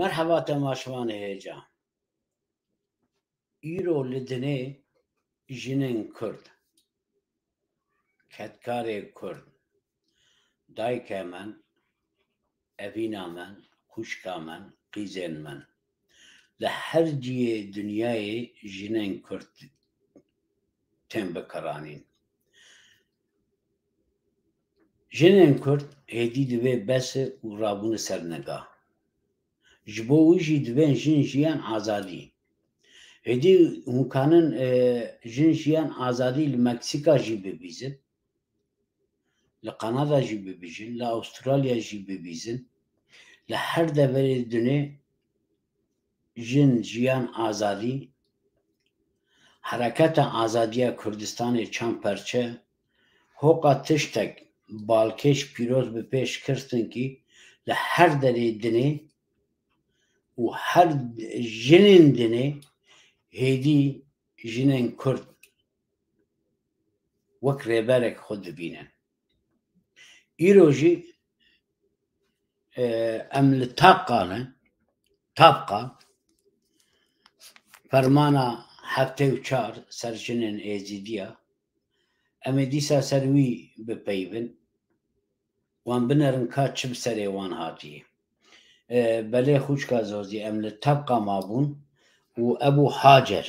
مرحبا تماشوان هیجا ایرو لدنه جنین کرد کتکار کرد دایک من اوینا من خوشکا من قیزین من لهر جیه دنیای جنین کرد تم بکرانین جنین کرد هدی دوی بس و رابون سرنگا جبویجی دوین جن جیان آزادی هدی مکانن جن جیان آزادی لمکسیکا جی ببیزن لقنادا جی ببیزن لأسترالیا جی ببیزن لهر دبری دنیا جن جیان آزادی حرکت آزادی کردستان چند پرچه هوقا تشتک بالکش پیروز به پیش کرستن کی لهر دری دنیا و هر جنین دنیا هیدی جنین کرد وەک ڕێبەرێک خۆ دەبینن ئیرۆژی ئەم لە تاپقا فەرمانە 74 سەر ژنên ئێزیدیە ئەمێ دیسا سەروی بپەیون وان بنەرن کا چ سەرێ وان هاتیە بەلێ خوشکا زۆزی ئەم لە تاپقا مابوون و ئەبوو حاجەر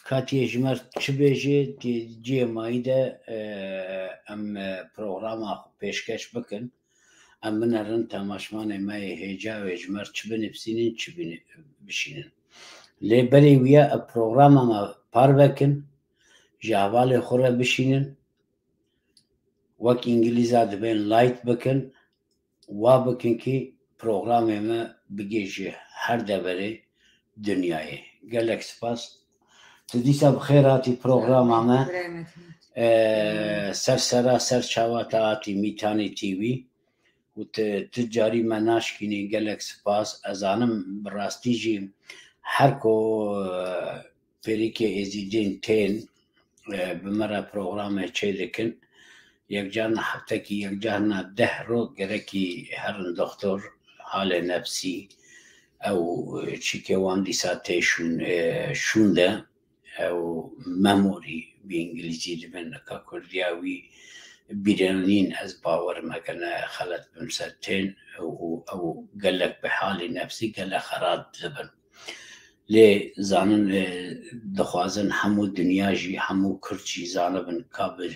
کاتی ژمەر چ بێژێ جێماییدە ئەم پرۆغراما پێشکەش بکەن ئەم بنەرن تەماشمانێ مایە هێجاوێ ژمەر چ بنویسینن چ بشینن لێ بەرێ ویە ئە پرۆغراماما پار بکەن ji hevalê xwe re bişînin wek îngilîza dibên light bikin wa bikin kî programê me bigê ji her deverê dinyayê gelek spas tu dîsa bi xêr hatî programa me sersera ser çawa te hatî Mîtanê TV û tu carî me naşkînî gelek spas ez zanim bi rastî jî her ku perîkê êzîdên tên bi me re programê çê dikin yekcarna heftekî yekcarna 10 roj gerekî herin doktor halê nefsî ew çîkê wan dîsa tê şûn de ew memory bi îngilîzî dibin ka kurdiya wî bîranîn ez bawer mekene xelet bin ser tên ew gelek bi halê nefsî gelek xerab dibin lê zanin dixwazin hemû dinya jî hemû Kurd jî zanibin ka bi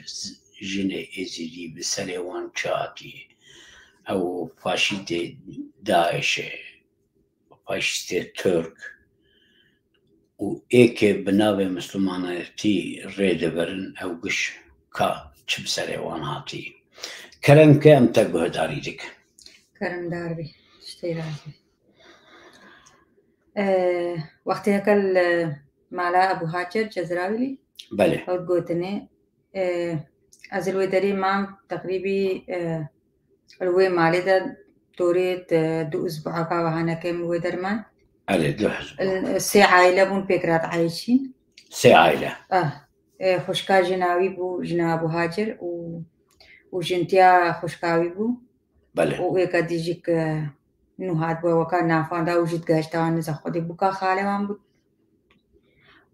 jinê êzîdî bi serê wan çi hatiye ew faşîstê Daişê faşîstê Türk û êkê bi navê mislimanetî rê dibirin ew giş ka çi bi serê wan hatiye kerem ke em te guhdarî dikin keremdar bî tiştê razî wextêyeke mala Ebû Hacer Cezrawîlî belê ew gotinê ez li wê derê mam teqrîbî li wê malê de dorê 2 usbuceka wehanekê min wê derman elê sê aile bûn pêk rateheyê çîn sê aile xwişka jina wî bû jina Ebû Hacer û jintiya xwişka wî bû belê û êka dî jîk nû hatbûye weka navxwanda û jî digihişta wan niza xwedê bûka xalê wan bû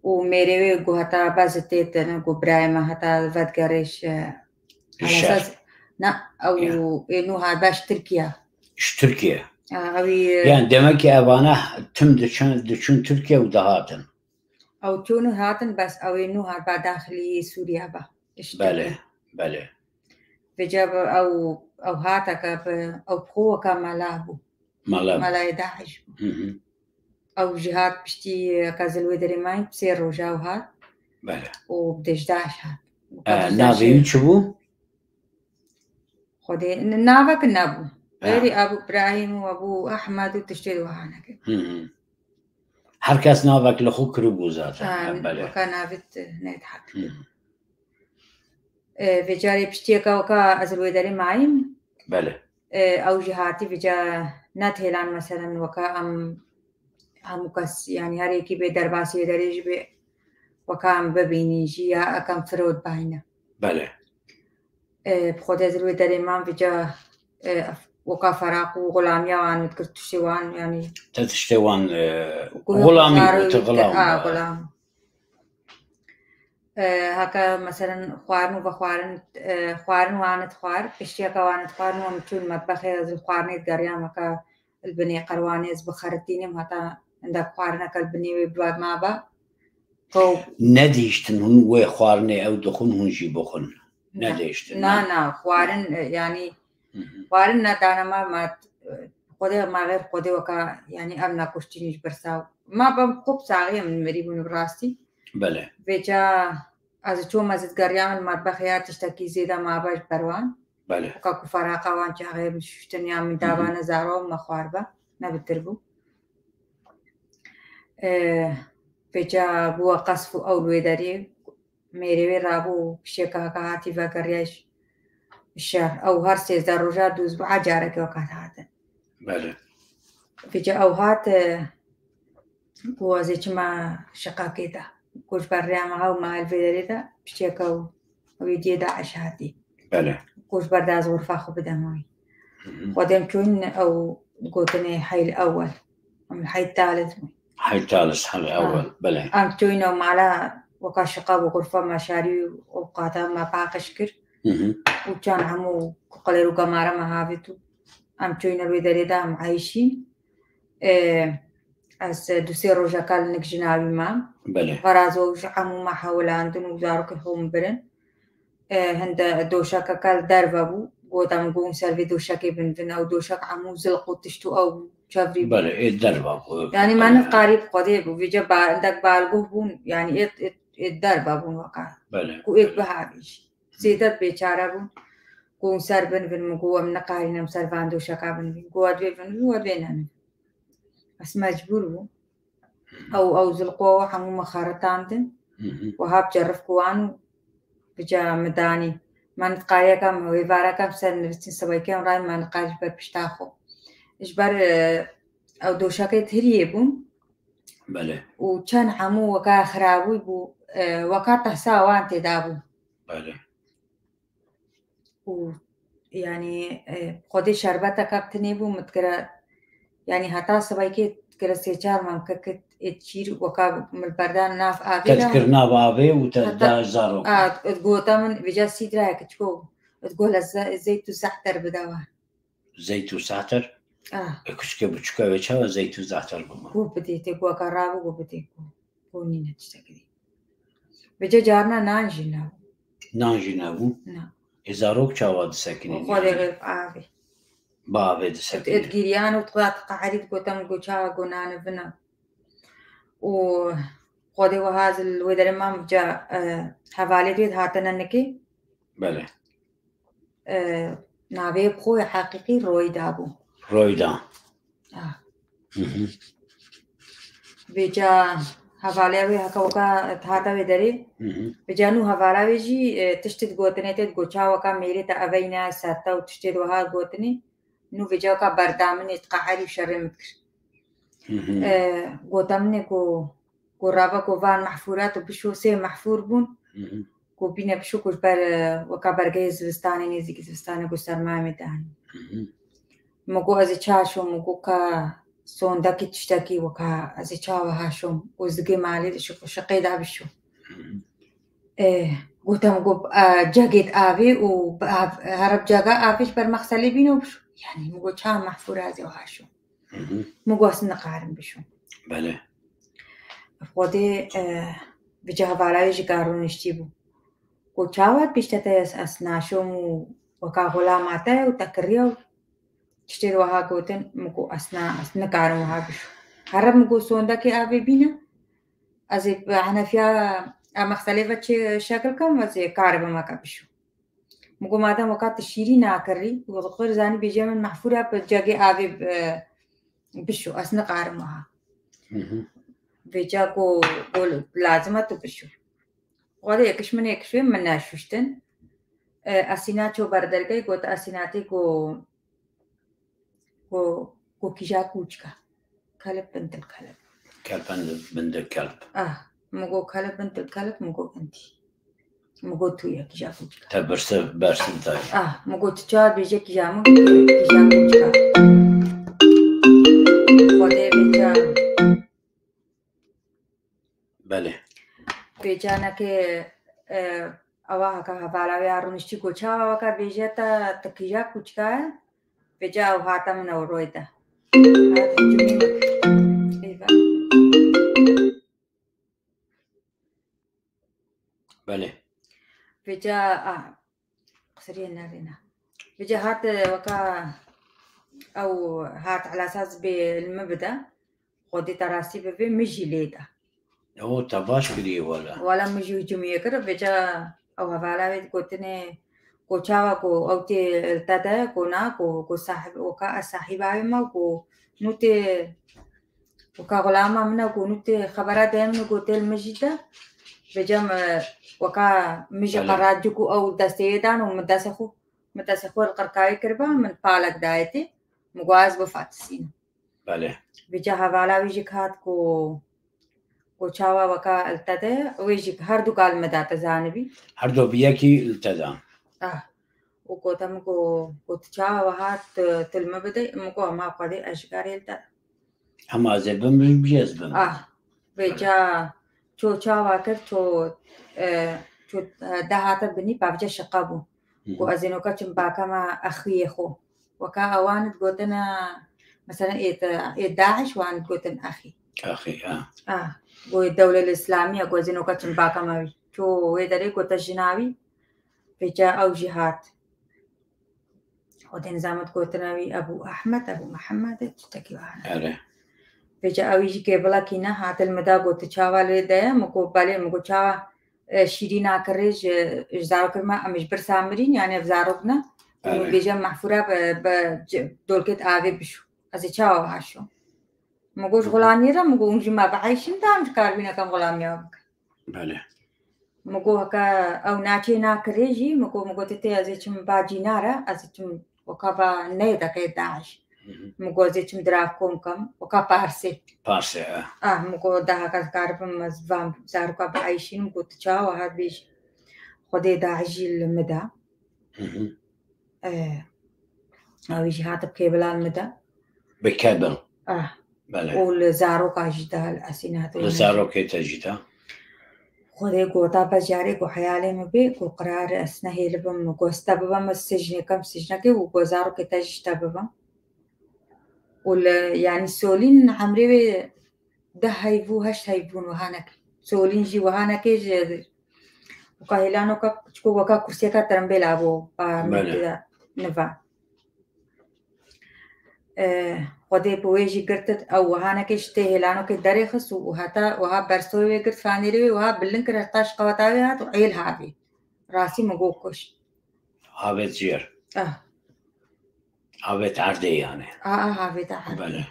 û mêrê wê got heta bezê tê tune got birayê me heta vedgerêj na ew ê nû hat beş Tirkiye ji Tirkiye ew yani demekî evane tim diçûn Tirkiye û dihatin ew çûnû hatin bes ew ê nû hat ba daxilî Sûriya be belê belê vêca ew hateke bi ew xwe weka mela bû melayê Daişê bû ew jî hat piştî ka ez li wê derê mayîn sê roja ew hat belê û bi Dejdaş hat navê wî çi bû xwedê navek nebû غêrî Ebû İbrahîm û Ebû Ehmed û tiştê di wihanekê her kes navek li xwe kiribû zaten belê weka navê nedihek vê carê piştiyeka weka ez li wê derê mayîm belê ew jî hatî vêca netêlan meselen weka em hemû kes yani herêkî bê derbasî wê derê jî bê weka em bibînî jî ya ekem firod bihîne belê bi xwedê ez li wê derê mam vêca وكا فراق وغلاميا وان تكرتشوان يعني تتشتوان غلامي وتغلام غلام هكا مثلا خوارن وبخوارن خوارن وانت خوار اشياء وانت خوارن ومتشون مطبخ از الخوارن تقريام هكا البني قروانيز بخرتيني مهتا عندك خوارن هكا البني ببلاد ما با نديشتن هن وخوارني او دخون هنجي بخون نديشتن نا خوارن يعني خوارن ندانا ما خودي ما غير خودي وكا يعني أمنا كشتينيش برساو ما بخوب ساغي من مريبون براستي بله بيجا از چون مزید گریام المطبخ یا تشتکی زیده ما باش بروان بله وكا كفراقا وان چاغي بشتن يا من دابانا زارو مخواربا نبتربو بيجا بوا قصف أولوي داري ميري رابو بشيكا كهاتي فاكرياش الشهر أو هر 13 روجا دوز بعجارك وقت هذا بله بيجا أو هات بوا زي ما شقاقيتا كوش برياما هاو ما الفيدريتا بشيكا ويدي داعش هاتي بله كوش برداز غرفة خو بدموي ودم كون أو قوتني حي الأول أم الحي الثالث حي الثالث حي الأول بله أم توينو معلا وكا شقاب وغرفة مشاري وقاتا ما باقشكر وكان همو قليلو قمارة ما هافتو أم توينو الويدريدا أم عايشين از دوسي روجا كال نك جنابي ما بله غرازو عمو ما حاولاندن وزارو كيخوم برن هند دوشاكا كال دربابو قوتام قوم سالفي دوشاكي بنفن أو دوشاك عمو زلقو تشتو أو شافري بله الدربابو يعني ما نقارب قديب وفيجا عندك بالقوه بون يعني الدربابون وقع بله كو بهابيش سيدت بيچارا بون قوم سر بنفن مقوة من نقارينا مسرفان دوشاكا بنفن قوات بيفن قوات بينان بس مجبور بون أو زلقوه حمو مخارطاندن وهاب جرف كوانو بجا مداني ما نتقاريا كام ويفارا كام سر نفسين سواي كام راي ما نقاري بشتاخو إجبار أو دوشاكي تهريه بون بله وكان عمو وكا خرابوي بو وكا تحسا وان تدابو بله يعني خودي شربتا كابتني بو متكرا يعني حتى سوايكي تكرا سيچار ممكن تشير وكا مالبردان ناف آبي تذكر ناف آبي وتداج زارو تقوتا من بجا سيدرا كتشكو تقول الزيت وزعتر بداوان زيت وزعتر كشكي بشكا وشا زيت وزعتر بما كو بديتي كو كرابو كو بديتي كو نينا تشتكي بجا جارنا نانجي نابو نعم إذا روك شاواد ساكنين خودي غير آبي بابي ساكنين تجريان وتقعد قاعد قوتام قوشا قنان بنا وخودي وهذا الودر ما بجا حوالي ديت هاتنا نكي بله ناوي بخوي حقيقي رويدا بيجا حوالي هكا وكا تهاتا ودري بجانو حوالي جي تشتت قوتني تت قوشا وكا ميري تا أبينا ساتا وتشتت وها قوتني نو بيجا وكا بردامني تقاعري بشر متكر قوتامني كو رابا كو فان محفورات وبشو سي محفور بون كو بينا بشو كوش بر وكا برغي زوستاني نيزيكي زوستاني كو سرماي ميداني مگو از چاشو مگو کا سوندکی تشتکی وکا از چاوا هاشم وزگی مالی شقی دابشو قلتم مگو جاگيت آبي وهرب جاگا آبيش بر مغسلي بينو بشو يعني مگو چا محفور ازي وهاشو مگو اصلا قارن بشو بله خودي بجا هوالاي جارو نشتيبو قو چاوات بيشتتا اسناشم وكا غلاماتا وتكريو تشتري وها قوتن مكو أسنا كارم وها بشو هرب مكو سوندا كي آبي بينا أزي أنا فيها مختلفة شكل كم أزي كارب ما كبشو مكو ماذا مكا تشيري ناكري وغير زاني بيجي من محفورة بجاقي آبي بشو أسنا كارم وها بيجا كو لازمة تبشو وهذا يكش من يكشوي من ناشوشتن أسيناتشو بردرقي قوت أسيناتي كو كيجا كوچكا كلب بنت الكلب بنت الكلب مگو كلب بنت الكلب مگو انتي مگو تويا كيجا كوچكا تبرس برسن تاي مگو تجار بيجي كيجا كوچكا بيجانا كي أواها كهفالا ويارونشتي كوشا وكا بيجاتا تكيجا كوشكا بيجا وهاتا من أورويدا هذا جميلك بله بيجا قصرين نارينا بيجا هات وكا أو هات على أساس بالمبدأ خودي تراسي ببي مجي ليدا هو تباش كدي ولا مجي جميع كده بيجا أو هفالا بيت كوتني كو چاوا كو أوتي التادا كو نا كو صاحب وكا صاحبا ما كو نوتي وكا غلاما منا كو نوتي خبرات دائما كو تل مجيدا بيجا وكا مجي قراجكو أو دستيدان ومدسخو القرقاي كربا من بالك دايتي مغواز بفاتسين بله بيجا هفالا بيجي كات كو چاوا وكا التادا ويجي هردو قال مدات زانبي هردو بيكي التزام وكوتا مكو تشاوا وهات تلما بدي مكو ما قدي أشكاري التا أما زبم بيزبم بيجا شو تشاوا كر شو دهاتا بني بابجا شقابو وأزينو كاتشم باكا ما أخيه وكا أوان تقولنا مثلا إيه داعش وان تقولن أخي والدولة الإسلامية وأزينو كاتشم باكا ما شو ويدري كوتا جناوي بيجا أو جهات ودين زامت كوتناوي أبو أحمد أبو محمد تكيوانا بيجا أويجي كيبلا كينا هات المدا قوت تشاوا لدايا مكو بالي مكو تشاوا شيرينا كريج زارو كرما أمش برسامرين يعني بزاروكنا بيجا محفورة بدولكت آوي بشو أزي تشاوا هاشو مكوش غلاميرا مكو نجي ما بعيشين دامش كاربينا كم غلاميا بله مكو هكا أو ناچينا كريجي مكو تتي أزيتم باجينارا أزيتم وكابا نيدا كي داعش مكو أزيتم دراكم كم وكا بارسي مكو دا هكا كارب مزفام زاركا بعيشين مكو تشاوا هاد بيش خدي داعجي المدى أويجي هاتب كيبلا المدى بكابل بله والزاروكا جدا الأسينات الزاروكا تجدا خودي قوتا بجاري قو حيالي مبي قو قرار أسنا هيلبم قو استببم السجن كم سجنكي وقو زارو كتاج استببم يعني سولين عمري ده هيفو هش هيفون وهانك سولين جي وهانك جي وكاهلانو كا تشكو وكا كرسيكا ترمبيلا بو با نفا خودي بويجي قرتت أو وهانا كيشتي هلانو كداري خص وها برسوي قرت فانيري وها بلنك رتاش قواتاوي هات وعيل هابي راسي مقوكش هابت جير هابت عردي يعني هابت عردي بله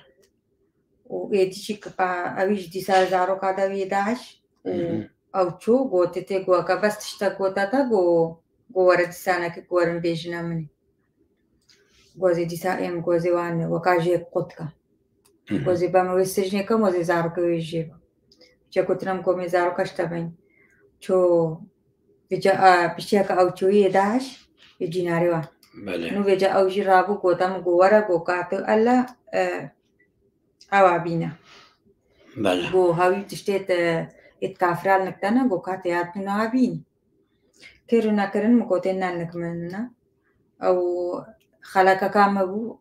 ويدي شيك با أويش دي سال زارو كادا ويداش أو شو قوتتي قوكا بس تشتا قوتاتا قو ورد سانا كي قورن بيجنا مني قوزي دي سائم قوزي وان وكاجي قطكا قوزي باموي السجن كم وزي زارو كويجيبا بيجا كتنم كومي زارو كاشتابين شو بيجا أو شوي داش يجي ناريوان نو بيجا أو جرابو قوتام قوارا قوكاتو ألا أوابينا قو هاوي تشتيت اتكافرال نكتانا قوكاتي هاتنو هابين كيرونا كرن مكوتينا نكمننا أو خلاكا كامبو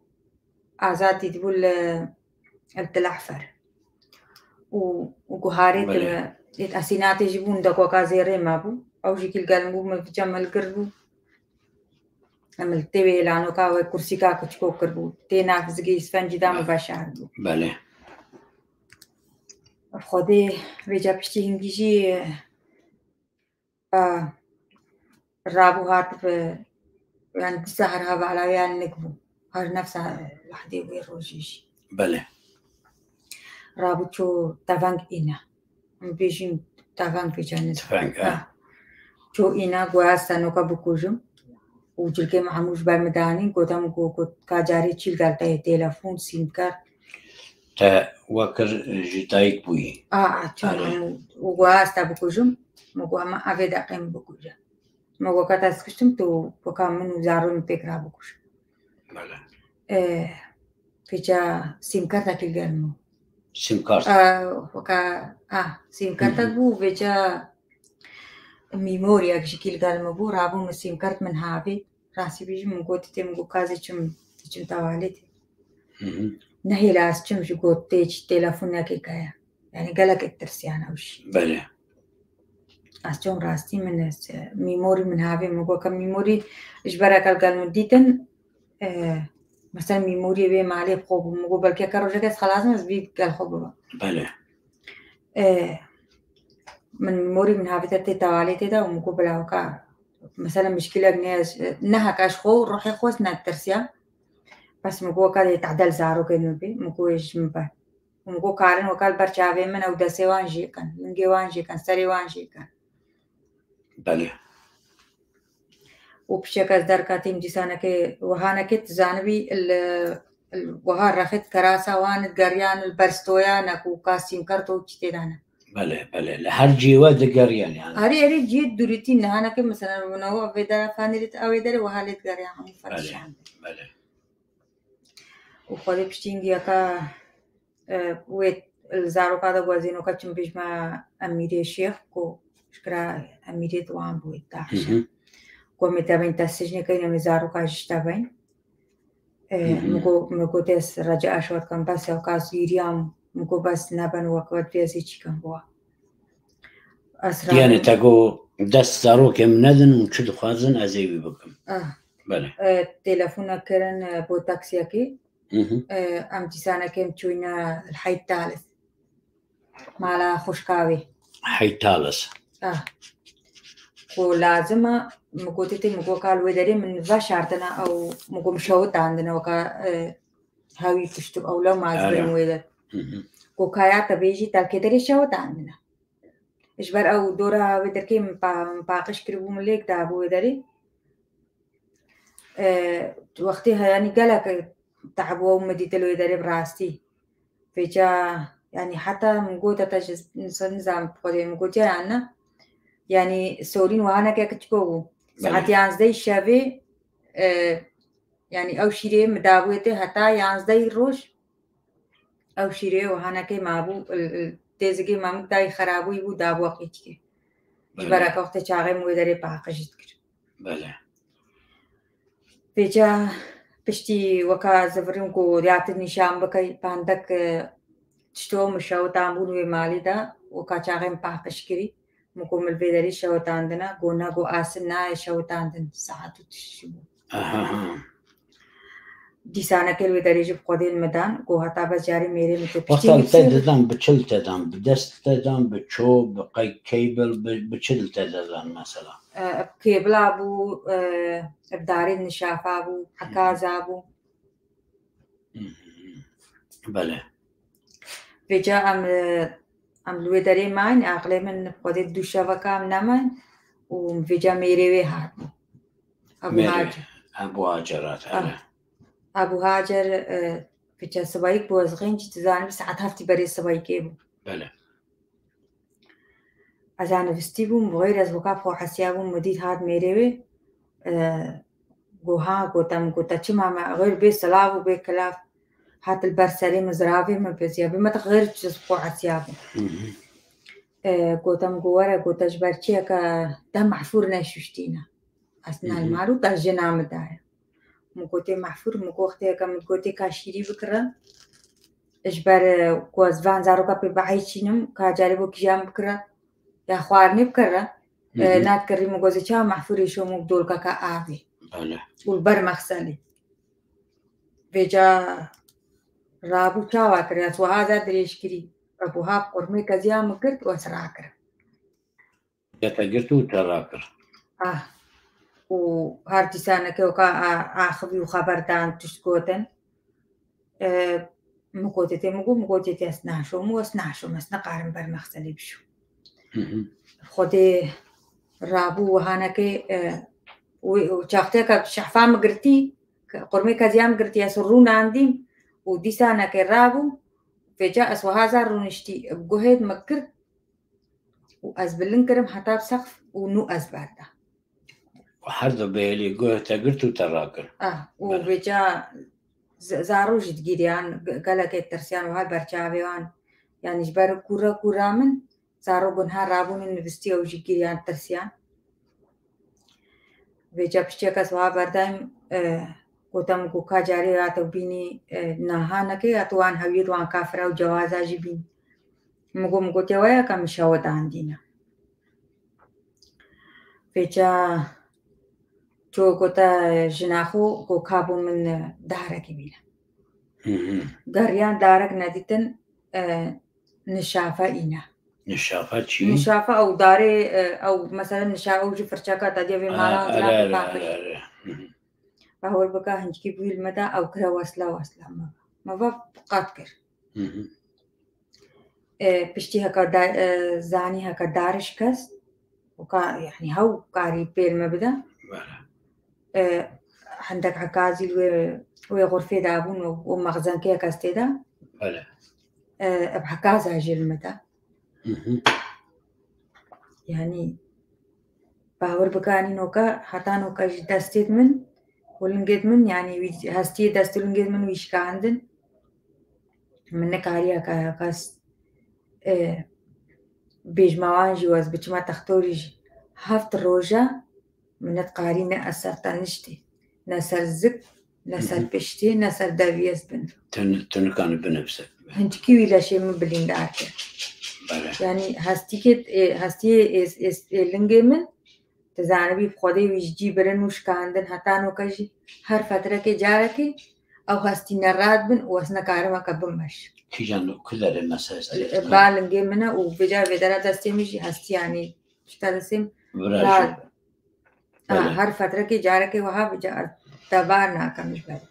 آزادي تقول التلحفر وقهاريت أسيناتي جبون دقوا كازيري مابو أو جيكي القلمو مفجمل قربو عمل تيوي لانو كاوي كرسي كاكو تشكو قربو تينا فزقي سفنجي دامو باشاردو بله خودي بيجا بشتي هنجيجي رابو هات يعني تسهر هذا على يعني نكبو هذا نفسها لحدي ويروجيش بله رابطو تافانك إنا بيجين تافانك بيجان تافانك شو إنا قواسا نوكا بكوجم وجلكي محموش بالمداني قوتام قوت كاجاري تشيل قالتا تلفون سيم كارت تا وكر جتايك بوي تشان وقواسا بكوجم مقوما أفيدا قيم بكوجم مگو کاتاس کشتم تو بکامن زارون پیکرا بکوش. بله. پیچا سیم کارت اکیل گرمو. سیم کارت. وکا سیم کارت بو پیچا ميموريا شكل قال مبو رابو مسيم كارت من هابي راسي بيجي من قوتي من قوكازي تشم تواليتي نهي لاس تشم شو قوتي تلفونك كيكايا يعني قالك الترسيان أو شيء بله أشوم راستي من ميموري من هابي من قوكا ميموري إجبارك قال مديتن مثلا ميموري بي مالي بخوب مقو بلكي كروجة خلاص مز بيت قال خوب بله من ميموري من هابي تتي تواليتي دا ومقو بلاوكا مثلا مشكلة ناس نها كاشخو روحي خوش ناترسيا بس مقو كاد يتعدل زارو كنو بي مقو يجمبا ومقو كارن وكال برشاوي من او دسي وانجي كان لنجي وانجي كان سري وانجي كان بله وبشكل دركاتيم جسانك وهانك تزانبي وها رخت كراسة وان قريان البرستويا نكو كاسيم كرتو تشتيدانا بله لهر جيوة دقريان يعني هاري جيد دوريتي نهانك مثلا ونو فيدرا فانيرت اويدر وهالت قريان هم فرشان بله وخذي بشتينجي يكا ويت الزارو كذا وزينو كتشم بيجما أميري شيخ كو شكرا أميري توان بوي تاحشة كو متابين تسجني كينا مزارو كاجش تابين مكو تس رجع أشوات كان بس أو كاس يريام مكو بس نبان وقت بيزي چيكن بوا يعني تاكو دست زارو كم ندن وشد خوازن أزيبي بكم بله تلفونا كرن بو تاكسيكي أم تسانا كم تشوينا الحي الثالث مالا خوشكاوي حي الثالث ولازم مقوتتي مقو قال ودري من ذا شارتنا أو مقو مشوت عندنا وكا هاوي كشتو أو لو ما أزبن ويدر وكايا تبيجي تاكيدري شوت عندنا إجبار أو دورا ودر كي مباقش كربو مليك دابو ودري وقتها يعني قالك تعبوا ومديت له يدري براستي فيجا يعني حتى مقوتة تجز نظام قدي مقوتة عنا يعني سورين وهانا كتكو ساعات يانزدي شافي يعني أو شيري مداويته حتى يانزدي روش أو شيري وهانا كي مابو تيزكي مامك داي خرابو يبو دابو قيتكي جبرك وقت شاغي مودري باقشتكر بله فيجا بشتي وكا زفرنكو ريات النشام بكي باندك تشتو مشاو تامون ومالي دا وكا شاغي باقشكري مقوم البيدري شاو تاندنا قونا قو آسنا شاو تاندن ساعتو تشبو دي سانا كل بيدري جب قدين المدان قو هتا بس جاري ميري متو وقتا تدام بچل تدام بدست تدام بچو بقي كيبل بچل تدام مثلا بكيبل أبو بداري النشافة أبو حكاز أبو بله فيجا أم لويدري مان أغلى من قدر دوشة وكام نمان وفيجا ميري هاد أبو هاجر أبو هاجر فيجا سبايك بوزغين جتزان بساعات هفتي بري سبايكيبو بله أزانا فستيبو مغير از وكافو حسيابو مديد هاد ميري قوها قوتا چما غير بي سلاف وبي كلاف هات البرسالي مزرافي ما بزيابي ما تغير جزبو حسيابو قوتا مقورة قوتا جبارتيا كا دا محفور ناشوشتينا أثناء المالو دا جنام دايا مقوتي محفور مقوختي كا مقوتي كاشيري بكرا اجبار قوزفان زارو كا ببعيشينم كا جاربو كجام بكرا يا خوارني بكرا نات كري مقوزي چا محفوري شو مقدول كا آوي والبر مخسالي بيجا رابو چاوا كرياس وهذا دريش كري رابوها قرمي كزيا مكرت وسراكر يتقرتو تراكر وهارتي سانا كيوكا آخبي وخبرتان تشكوتن مقوتتي مقوتتي اسناشو مو اسناشو مسنا قارن بر مخسالي بشو خودي رابو وهانا كي وشاختي كا شحفا مقرتي قرمي كزيا مقرتي يسرون عندي ودي سانا كي رابو فجاء أسوهازا رونشتي بجهد مكرت وأزبلن كرم حتى بسقف ونو أزباردا وحرد بيلي جهد تقرتو تراكر وبجاء زارو جد جيريان قالك الترسيان وهاي برشاويان يعني جبار كورا من زارو بنها رابون النفستي أو جد جيريان ترسيان ویجا پشتی کس وها بردایم گوتم گو کا جاری راتو بینی نها نکه اتوان هویت وان کافر و جوازا جی بین مگو تیوایا کم شاو داندینا ویجا جو گوتا جناخو گو کابو من دارکی بینا گریان دارک ندیتن نشافه اینا نشافه چی؟ نشافه او داره او مثلا نشافه او جو فرچاکا تا دیوی مالا آره باقی باور بکا هنچکی بیل مدا او کرا وصلا ما قط کر پشتی هکا زانی هکا دارش کس وكا يعني هو قاري بير مبدا عندك عكازي وغرفة دابون ومخزن كي كاستيدا بحكازة جيل متى يعني باور بكاني نوكا حتى نوكا دستيت من ولنجيت من يعني هستي دست ولنجيت من ويش كاندن من كاريا كاس بيج مواجي واز بتشما تختوريج هفت روجا من قاري نأسر تنشتي نسر زك نسر بشتي نسر دافيس بن تنكان بنفسك هنتكي ولا شيء من بلين دارك يعني هستي اس لنجي من تزانبي بخودي ويجي برن وش كاندن حتى نوكاجي هر فترة كي جاركي او هستي نراد بن واسنا كارما كبمش كيجانو كلها المساس بالنجي منا وبجا بدرا دستيمشي هستي يعني اشترسم هر فترة की जा रखे वहाँ तबार ना कमिश बारे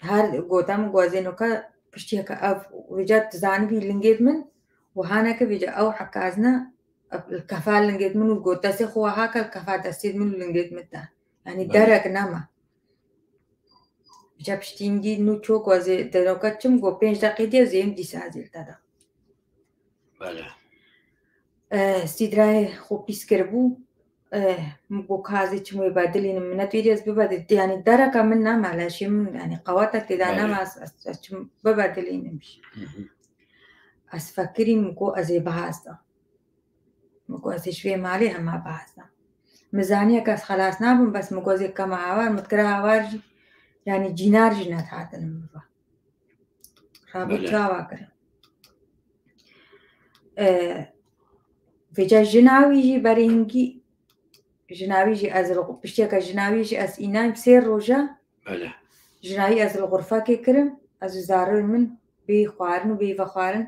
हर गोतम गोज़ेनो का पश्चिम का अब विजत जान भी लिंगेट में वहाँ ना के विजत أو حكازنا الكفال लिंगेट में गोता से खुआ का कफा दस्तीत में लिंगेट में था يعني درك نما जब स्टिंगी नुचो गोज़े तेरो का चुम गो 5 دقيقة زين دي سازل تدا استدراي خو بيسكربو مبوكازي تشمو يبادلين من نتويريز ببادل يعني دركة منا معلش يعني قواتك كده أنا ما ببادلين مش أسفكري مكو أزي بهاستا مكو أزي شوية مالي أما بهاستا ميزانية كاس خلاص نابن بس مكو أزي كما عوار متكرا عوار يعني جينار جينات هاتن مبا خابو تشاوا كرا فيجا جناوي جي برينجي جناوي جي أزرق بشتيك جناوي جي أس إناي بسير روجا جناوي أزرق غرفة كي كرم أزو زارو من بي خوارن وبي فخوارن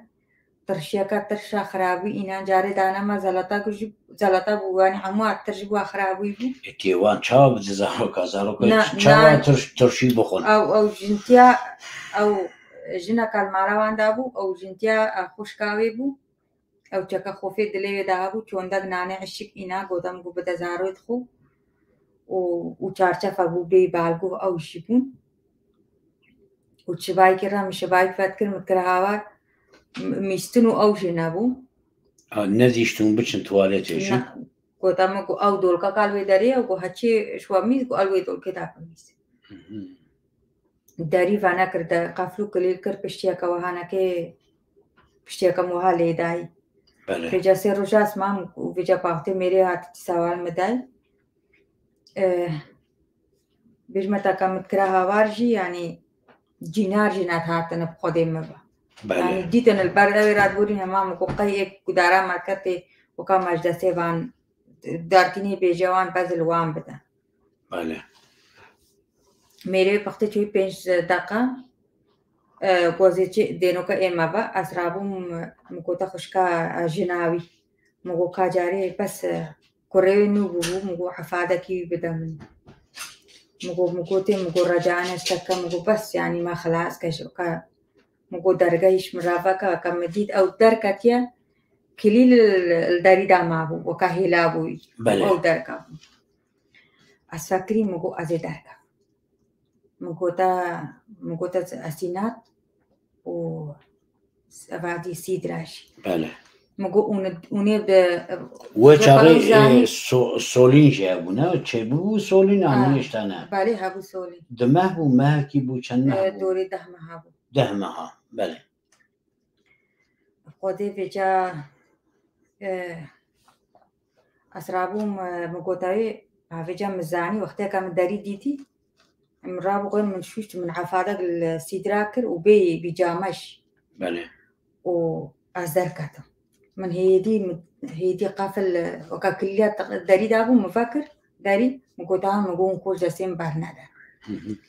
ترشيكا ترشا خرابي إنان جاري دانا ما زلطا بواني همو أترجبوا خرابي بو اتيوان چاو بزارو كازارو چاو ترشي بخون أو جنتيا أو جنا كالمارا وان دابو أو جنتيا خوشكاوي بو أو تشكا خوفي دليل دابو چوندك ناني عشق إنا قدام قو بدا زارو يدخو وچارچا فابو بي بالغو أو شبون وچباي كرا مشباي فاتكر متكرهاوار ميستنو أو جنابو نزيشتون بچن تواليتيشن قدام قو أو دولكا قالوي داري أو قو هاتشي شواميز قو ألوي دولكي داقميز داري فانا كردا قافلو قليل كر پشتيكا وهانا كي پشتيكا موها ليداي فيجا سير روجاس مام وفيجا باقتي ميري هات سوال مداي بيجمتا كامت كراها وارجي يعني جينار جينات هاتن بخودي مبا يعني ديتن البردوي رادبوري همام وقاي كدارا ماركتي وكا مجدا سيوان دارتيني بيجوان بازل وان بدا मेरे पक्ते चुई 5 دقة गोज़ेचे देनो का एमा बा असराबु मुको ता खुशका जनावी मुको का जारे बस कोरेनु बुबु मुको हफादा की بدم मुको रजाना استكا मुको बस يعني ما خلاص كشوكا मुको درجايش مرافقة كمديد أو دركاتيا كليل الداري دامابو وكاهيلابو أو دركا أسفكري मुको أزي دركا मुको ता أسينات و بعدي سيدراش مگو اونه و چاقی سولین جابونا چه بو سولین آنیشتانه بله هبو سولین دمه بو مه کی بو چند مه بو دوری 10 ماه بو 10 ماه بله خودی وجا أسرابهم مقوتاوي عفجا مزاني وقتها كان داري ديتي مرابو غير من شوشت من عفادق السيدراكر وبي بيجامش بله وأزركتهم من هي دي قافل وكا كليات داري دابو مفكر داري مقوتاها مقوم كل جسيم بارنادا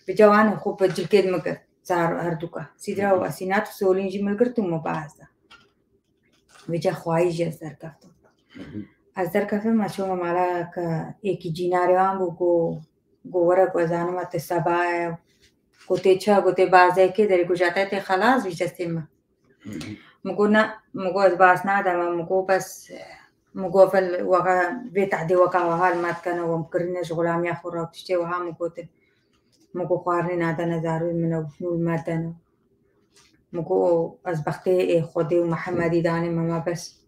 بجوان خوب بجلكيد مقر صار هردوكا سيدرا واسينات سولين جي ملقرتو مبازا بجا خواهي أزركتهم أزركتهم ما شو مالا كا إيكي جيناريوان بو गोवरा को जाने मत सबा है कोते छा कोते बाजे के दरे को जाता है खलास विजस्ते में मुगो बास ना दा मुगो बस मुगो फल वका بتعدي وكا وهال ما كان ومكرنا شغلام يا خرا تشتي وها मुगो قارن نادا نزارو من وفنول مادنا मुगो أزبختي خدي ومحمدي داني ما بس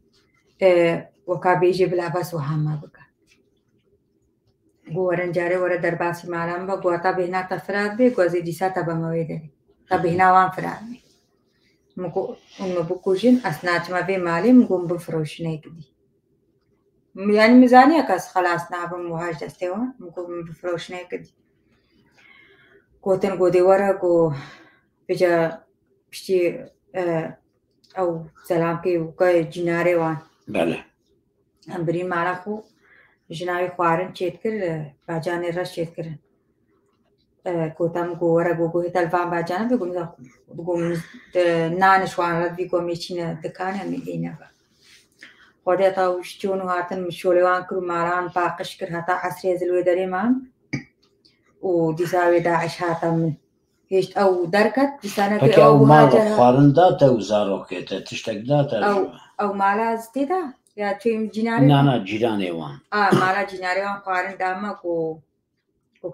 وكا بيجي بلا بس وها ما بقى گوارن جاره ورا در باسی مالام با گوارتا بهنا تفراد به گوزی دیسا تبا مویدری تا بهنا وان فراد می مگو اون بکوشین اسناج ما به مالی مگم بفروشنه کدی یعنی میزانی اکاس خلاص نابم مهاج دسته وان مگم بفروشنه کدی گوتن گودی ورا گو بجا پشتی او سلام کی وکای جناره وان بله هم بری مالا خو جناوی خوارن چیت کر باجانه رش چیت کرن کوتام گوورا گوگوی تلفان باجانه بگم نانشوان رد بگم میچینه دکانه میگینه با خودی تا وشتونو هاتن مشولیوان کرو ماران باقش کر هتا عصری زلوی داری مان و دیساوی داعش هاتا من هیچ او درکت دیسانه که او مال خوارن داتا و زاروکیتا تشتک داتا او مالا ازتی دا یا تویم جناری نه جیرانه وان مالا جناری وان خوارن داما کو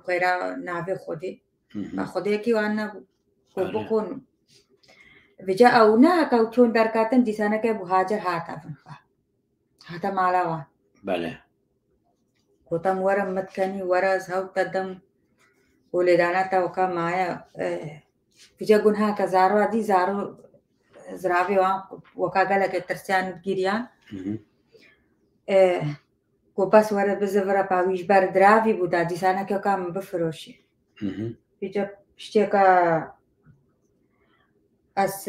خیرا ناوی خودی و خودی کی وان نبو کو بکن وجا او نه که چون درکاتن دیسانه که بهاجر هاتا فنفا هاتا مالا وان بله کوتام ورم متکنی ورز هاو تدم ولدانا تا وکا مایا وجا گنها که زارو دی زارو زرابی وان وکا گله که ترسیان گیریان کو بس ورا بزورا پاویش بر دراوی بودا دیسانه که کام بفروشی وجا پشتی که از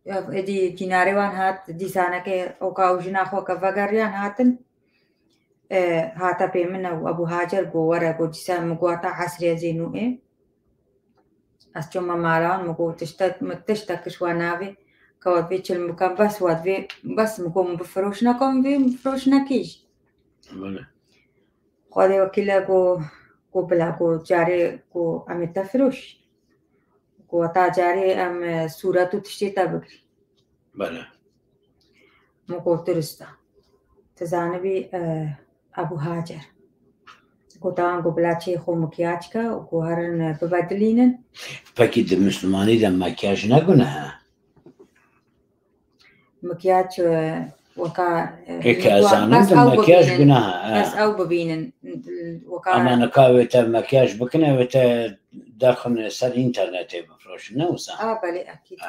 ادی جناری وان هات دیسانه که اوکا اوجنا خو که وگریان هاتن هاتا پیمنا و ابو هاجر گو ورا گو جسا مگواتا عصری زینوه از چون مالان مگو تشتکش واناوی كواد بيتش المكان بس واد في بس مكون بفروش نكون في بفروش نكيش. خذي وكيلا كو بلا كو جاري كو أم تفروش كو تاجاري أم صورة تشتي تبكي. بله. مكو ترستا تزانبي أبو هاجر. كو تان كو بلا شيء خو مكياج كا وكو هرن ببدلينن. فكيد المسلماني ده مكياج نقولها. مكياج وكا هيك أزانم ده مكياج بناها بس أو ببينن وكا أما نكاوي مكياج بكنا وتا داخل سر إنترنت بفروش نوسا بله أكيد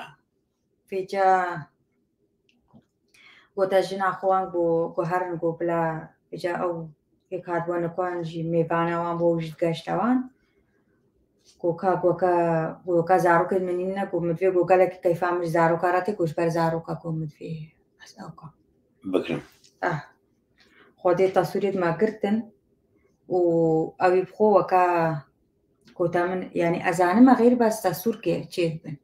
فيجا وتجنا خوان بو هرن بو بلا فيجا أو هيك وان كان جي ميبانا وان بوجد قشتوان كوكا زاروك منينا كو مدفي كوكا لك كيف عمل زاروكا راتي كوش بر زاروكا كو مدفي أسأوكا بكرم خودي تصويرت ما قرتن و أبي بخو وكا كوتا من يعني أزاني ما غير بس تصور كي تشيد بن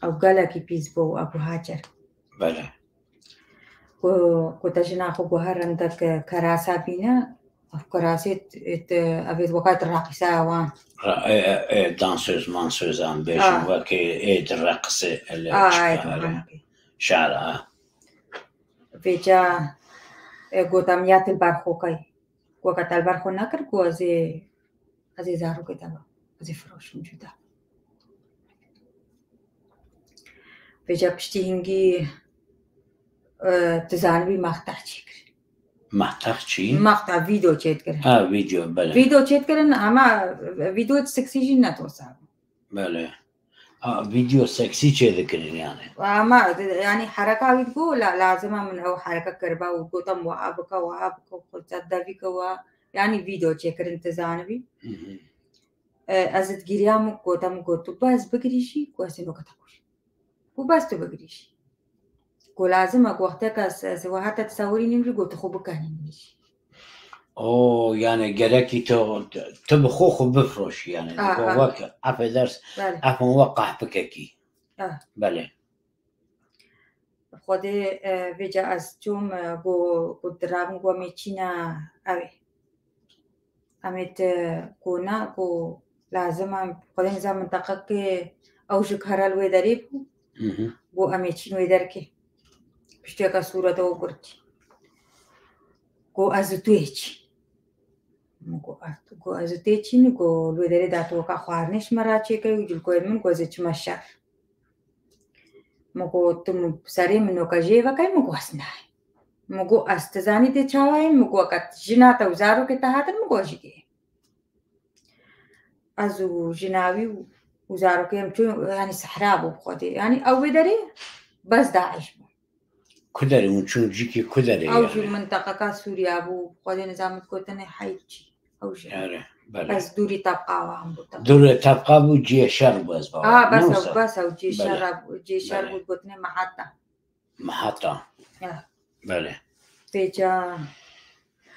أو قالا كي بيزبو أبو هاجر بله كوتا جنا خو بوهر عندك كراسة بينا كراسيت أبيت وقت الراقصة وان دانسوز مانسوز عم بيش وكي الرقصة شعر فيجا قوتاميات البارخوكاي وقت البارخو نكر كو أزي زارو كتابا أزي فروش موجودة فيجا بشتي هنجي تزانبي مقطع چيكر مقطع چی؟ مقطع ویدیو چیت کرن ویدیو بله ویدیو چیت کرن اما ویدیو سکسیجی نتوسا بله فيديو سكسي چه ذكرين يعني ما يعني حركة بتقول لا لازم من أو حركة كربا وتقول تم وعبك وتصدقك يعني فيديو تشكر انت زانبي أزت جريام كوتام كوتو بس بقريشي كواسي بكتاكوش وبس تبقريشي كو لازم أكو وقتك سواء حتى تصوريني مجي قلت خو بكاني ميشي يعني جركي تبخو خو بفروش يعني وقت عفوا درس عفوا وقع بككي بله خودي بيجا از توم بو درام بو ميچينا اوي اميت كونا بو لازم خودي نظام منطقة كي او شكرا الويداري بو اميچين ويداركي بشتيكا صورة دو قرتي كو ازتويچ كو ازتويچين كو الويداري داتو كا خوارنش مراتشي كي وجل كوين من كو ازتش مشار مگو تم سری منو کجی و کای مگو اسنای مگو استزانی ته چاوای مگو کت جنا تا وزارو که تهات مگو جیگه ازو جناوی وزارو که همچون يعني صحراء بو خودي يعني او بدري بس داعش بو كدري ونشون جيكي كدري او جو منطقة سوريا بو خودي نظام كوتني حيتشي او جو بس دوري تبقى وهم بو دوري تبقى بو جي شر بس بس او جي شر بو كوتني محطة بله بيجا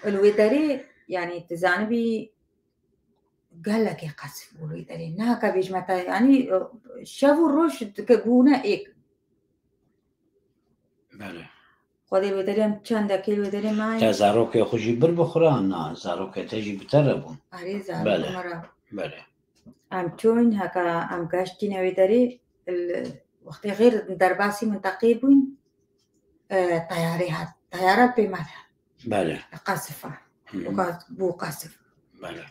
الويدري يعني تزانبي قال لك يقصف الويدري ناكا بيج متى يعني شافوا الروش كقونا إيك بله خودي الويدري هم چند كيل الويدري معي تزاروك خوشي بالبخران نا زاروك تجي بتربون أري زاروك مرة بله أم تون هكا أم قاشتين الويدري وقت غير درباسي منتقيبون طيارات بمالها بله قصفة بو قصف بله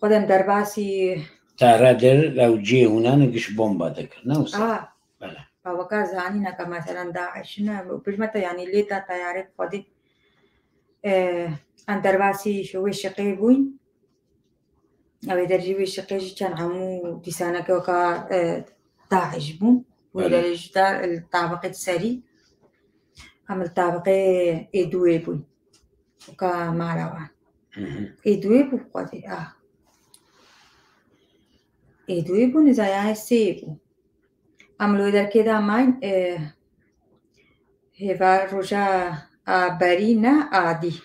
خودم درباسي تارادر لو جي هنا نقش بومبا ذكر نوصل بله فوقع زانينا كمثلا داعشنا بجمتا يعني ليتا طيارات خودي أن درباسي شوي شقي بوين أو درجي شقي كان عمو ديسانا كوكا داعش بون ودرج دار الطابق السري أم الطابق إدوي بوين وكا ماروان إدوي بو خودي إدوي بو نزايا سيبو عملو در كده ماين هوا روجا برينا عادي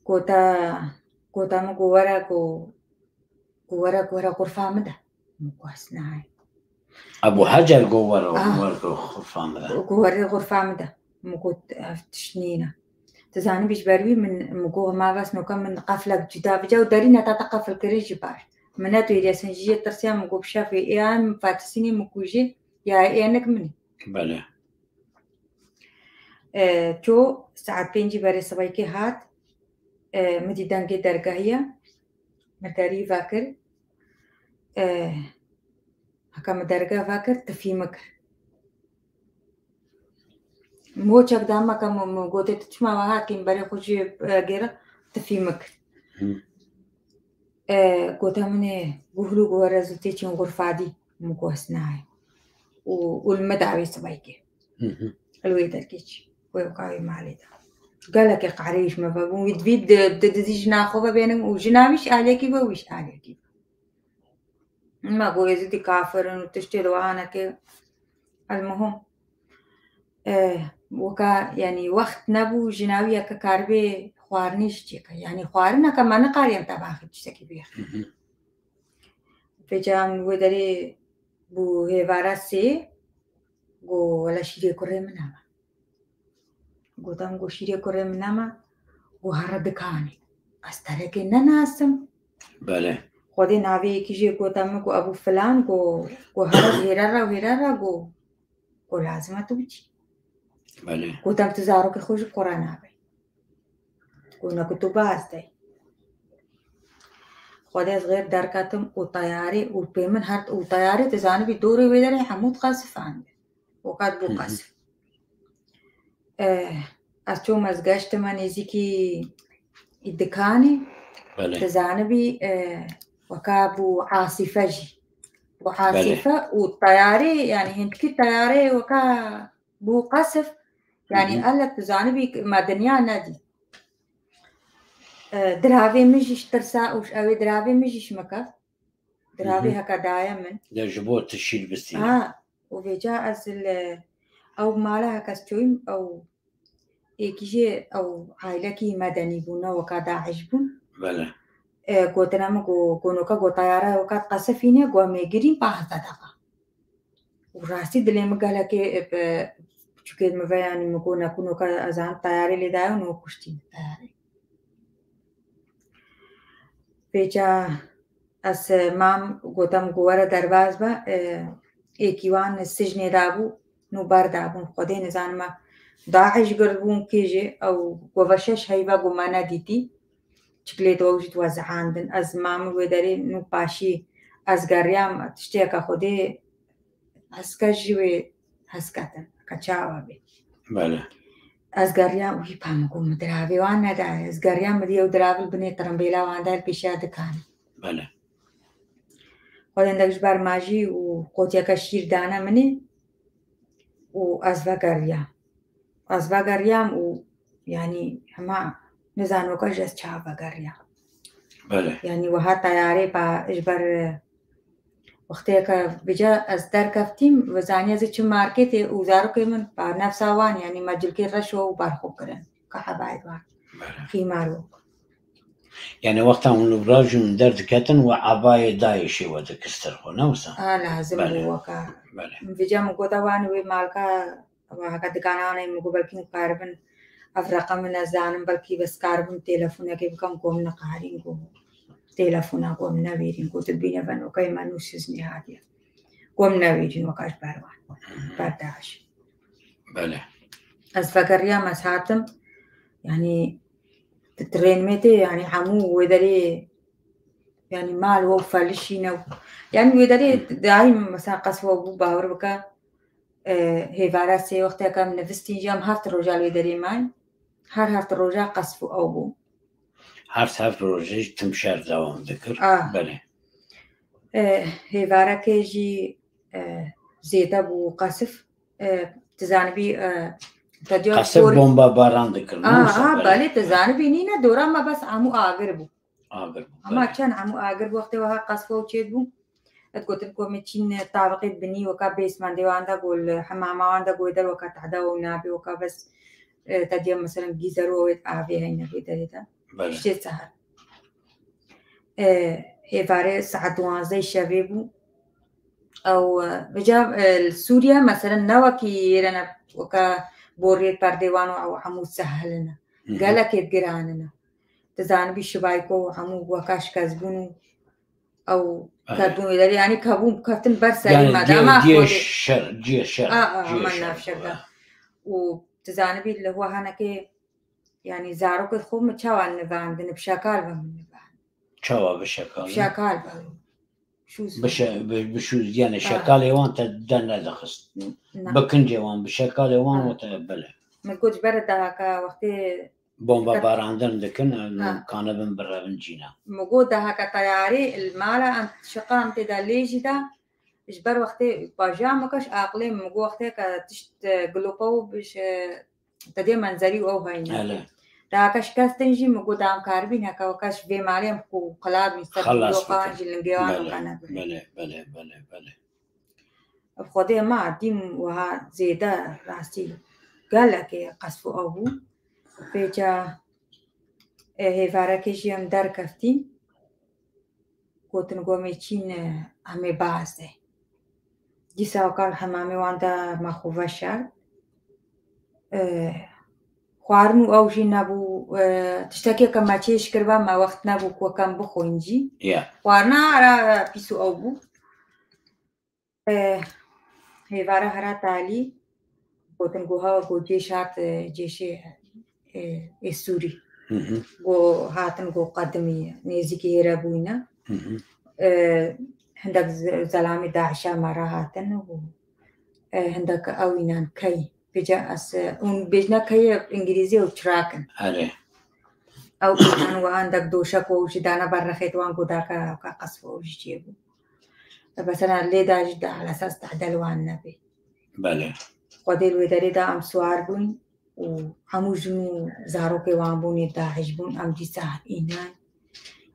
كوتا مقورا غرفة مدى مقواسنا أبو حجر قورا غرفة مدى غرفة مدى مقوت تشنينا تزاني بيش بروي من مقوه ما بس نوكا من قفلة جدا بجا ودارينا تتقفل كريجي بار مناتو يدي سنجية ترسيا مقوب شافي إيان فاتسيني مقوجي يا إيانك مني بله جو ساعت 5 برای صبحی که هات مدیدن که درگاهیه مداری واکر هکام درگاه واکر تفهمک موچک دام هکام گوته تشما وها کیم برای خوشی گیره تفهمک گوته منه گهلو گوره زوتی چون غرفادی مقوسناه والمدعوي صبحی که الويدر كيتش ويوقعي مالي ده قالك يا قعريش ما بابون يدفيد بدديش ناخوبة بينهم وجنامش عليكي ووش عليكي ما قوي زدي كافر وتشتري وانا كي المهم وكا يعني وقت نبو جناوية ككاربي خوارنيش تيكا يعني خوارنا كمان قاريم تباخد تشتكي بيخ فجام ودري بو هيفارا سي go la shirye kore manama go tam go shirye kore manama go haradkani astare ke nanasam bale khode navi kije go tam go abu falan go harad herara go lazima tuji bale go tam tazaro ke khoj qur'ana be go na kutuba astai خودي صغير دركاتم وطياري وبيمن هارت وطياري تزاني بدوري ويدري حمود قاصف عندي وقد بو قاصف أشو مزجشت من يزيكي الدكاني تزاني بي وكابو عاصفة جي وحاسفة والطيارة يعني هندكي الطيارة وكا بو قصف يعني قالت بجانبي مدنيا نادي درافي مجيش ترسا وش أوي درافي مجيش مكا درافي هكا دايما ده جبوت الشيل بستين وفيجا أزل أو مالا هكا ستويم أو إيكيجي أو عائلكي مدني بونا وكا داعش بون بله قوتنا كونوكا قو طيارة وكا قصفيني قو ميجرين باحثة دقا وراسي دلي مقالا كي بشكل مفياني مكونا كونوكا أزان طياري اللي دايون وكشتين طياري فيجا أس مام قوتم قوارا درباز با إيكيوان السجن دابو نوبار دابون خودي نزان ما داعش قربون كيجي أو قوفشش هيبا قمانا ديتي شكليت ووجد وزعاندن از مام وداري نو باشي از غريام تشتيكا خودي هسكجوي هسكتن كچاوا بي بله از غريام وي پامكو مدراوي وانا دا از غريام ديو دراول بني ترمبيلا واندا البيشا دكان بله خودن دكش برماجي وقوتيا كشير دانا مني و از غريام و يعني هما نزانو كجس چاوا غريام بله يعني وها طياري با اجبر وقتی که بجا از در کفتیم وزانی از چه مارکت اوزارو که من با نفس آوان یعنی مجل که رشو و برخو کرن که حباید وان خیمارو يعني وقتها من براجم درد كتن وعباية دايشي ودكستر خونوسا لازم هو كا بجا مقوطا وان ومالكا وهكا دكانانا مقو بلكين قاربن افرقا من ازانم بلكي بس قاربن تلفونا كيف كم قوم نقارين قوم تلفونا قوم نويرين قوت بينا فانو كي ما نوسزني هادية قوم نويرين وكاش باروان برداش بله از فكريا مساتم يعني تترين ميتي يعني حمو ودري يعني مال وفالشينو يعني ودري دايما مثلا قصوى ابو باور بكا هي فاراسي وقتها كان نفستي جام هفت رجال ودري ماي هفت رجال قصفوا او بو هفت رجال تمشار دوام ذكر بله هي فاراكي جي زيتا بو قصف تزانبي قصف بومبا باران ذكر بله تزانبي نينا دورا ما بس عمو آغربو اما كان عمو آغربو وقت وها قصفو وچيد بو اتقوت لكم تشين طابقيت بني وكا بيسمان ديوان دا قول حماما دا قويدر وكا تحدا ونابي وكا بس تديا مثلا جيزرو ويتعافي هينا في داريتا شتيت سهر هي فاري ساعة 12 شبابو او بجاب سوريا مثلا نوكي لنا وكا بوريت بارديوانو او عمو سهلنا قالك يتقراننا تزانبي شبايكو عمو وكاش كازبونو او كابون يعني كابون كاتن برسالي ما دام جيش شر ما نافشر وتزانبي اللي هو هناك يعني زاروك الخوم تشاوان نبان بشكال بمن تشاوا بشكال بشكال بشو يعني شكال يوان تدنا دخست بكنجي وان بشكال يوان وتبله ما كنتش برد هكا وقت بومبا باراندن دكن كان بن برا بنجينا موجودة هكا طياري المالا أنت شقا أنت دا ليش دا إجبر وقت باجامة كش عقلي موجود وقت كتشت قلوبو بش تدي منزلي أو هاي دا كش كاستنجي موجود عم كاربين هكا وكش في مالهم كو قلاب مستقبل لوقان جلنجيوان وكنا بله بخدي ما عديم وها زيدا راسي قال لك قصفوا أبو فيجا هي فاركيش يوم در كفتين كوتن قومي چين همي بازده جيسا وقال حمامي واندا مخوفا شار خوارنو اوجي نابو تشتاكي كما تشيش كربا ما وقت نابو كوكام بخونجي خوارنا على بيسو اوبو هي فارا هرا تالي كوتن قوها وقو جيشات جيشي السوري قو هاتن قو قدمي نيزيكي هيرابوينا هندك زلامي داعشة مرة هاتن هندك اوينان كي بيجا اس بيجنا كي انجليزي وتراكن او كان وعندك دوشك وجدانا برخيت وان قداك قصف وجيبو مثلا ليه دا جدا على أساس تعدلوا عن النبي بله خودي الوداري دا أم سوار بون وعمو جنو زاروكي وانبوني دا عجبون أم دي ساعة إينان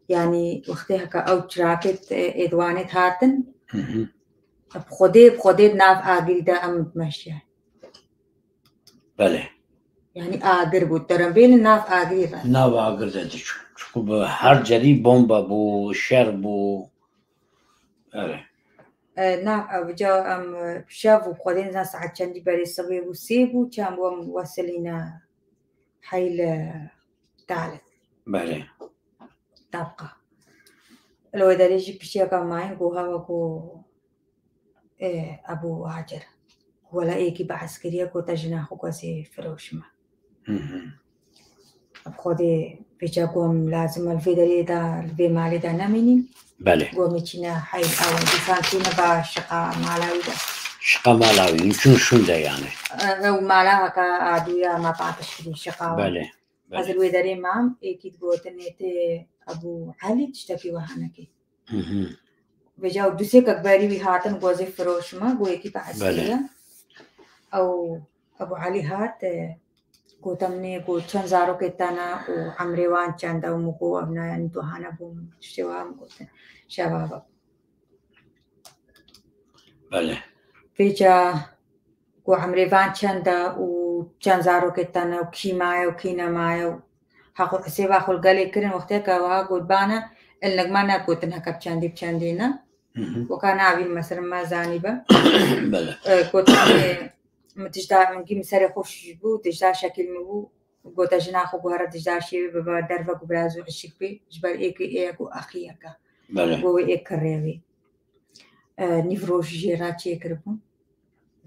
يعني وقتها كأو تراكت إدوانت هاتن بخودي ناف آقل دا أم بمشي بله يعني آقر بود ترمبيل ناف آقل ناف آقر دا چون هر جری بومبا بو شر بو نعم أبجا أم شافوا قدين ناس عشان بري صبي وسيبوا كانوا موصلين حيل ثالث بله تبقى لو دريج بشيء كمان جوها وجو أبو هاجر ولا إيكي بعسكرية كو تجناحه كوسي فروشما أبخدي بيجاكم لازم الفيدري دا البيمالي دا نميني بله قوميتنا حيل أول ديسانتينا بشقا مالاوي دا شقا مالاوي يمكن شون دا يعني ومالاها كأدوية ما بعتش في شقاوة بله هذا الويدري مام إيكي تقولتني أبو علي تشتكي وهانكي بجاو دوسيك أكبري بهاتن جوزي فروشما جو إيكي بعسكرية أو أبو علي هات جو تمني جو تشنزارو كتانا وعمريوان چاندا ومكو أبنا انتوهانا بوم تشتوام قلتن شبابا بله بجا جو عمريوان چاندا وچنزارو كتانا وكيمايا وكينامايا حقو سيبا خل قالي كرين وقتك وها قلت بانا النقمانا قلتنها كبچاندي بچاندينا وكان عبي مثلا ما زانبا بله قلت تجدا منكي مساري خوش بو تجدا شكل مبو قلت جنا خو بهارة تجدا شيء ببا درفا قبرازو عشق بي جبال ايكو اخيكا بله قوي ايك كريوي نفروش جيراتي يكربون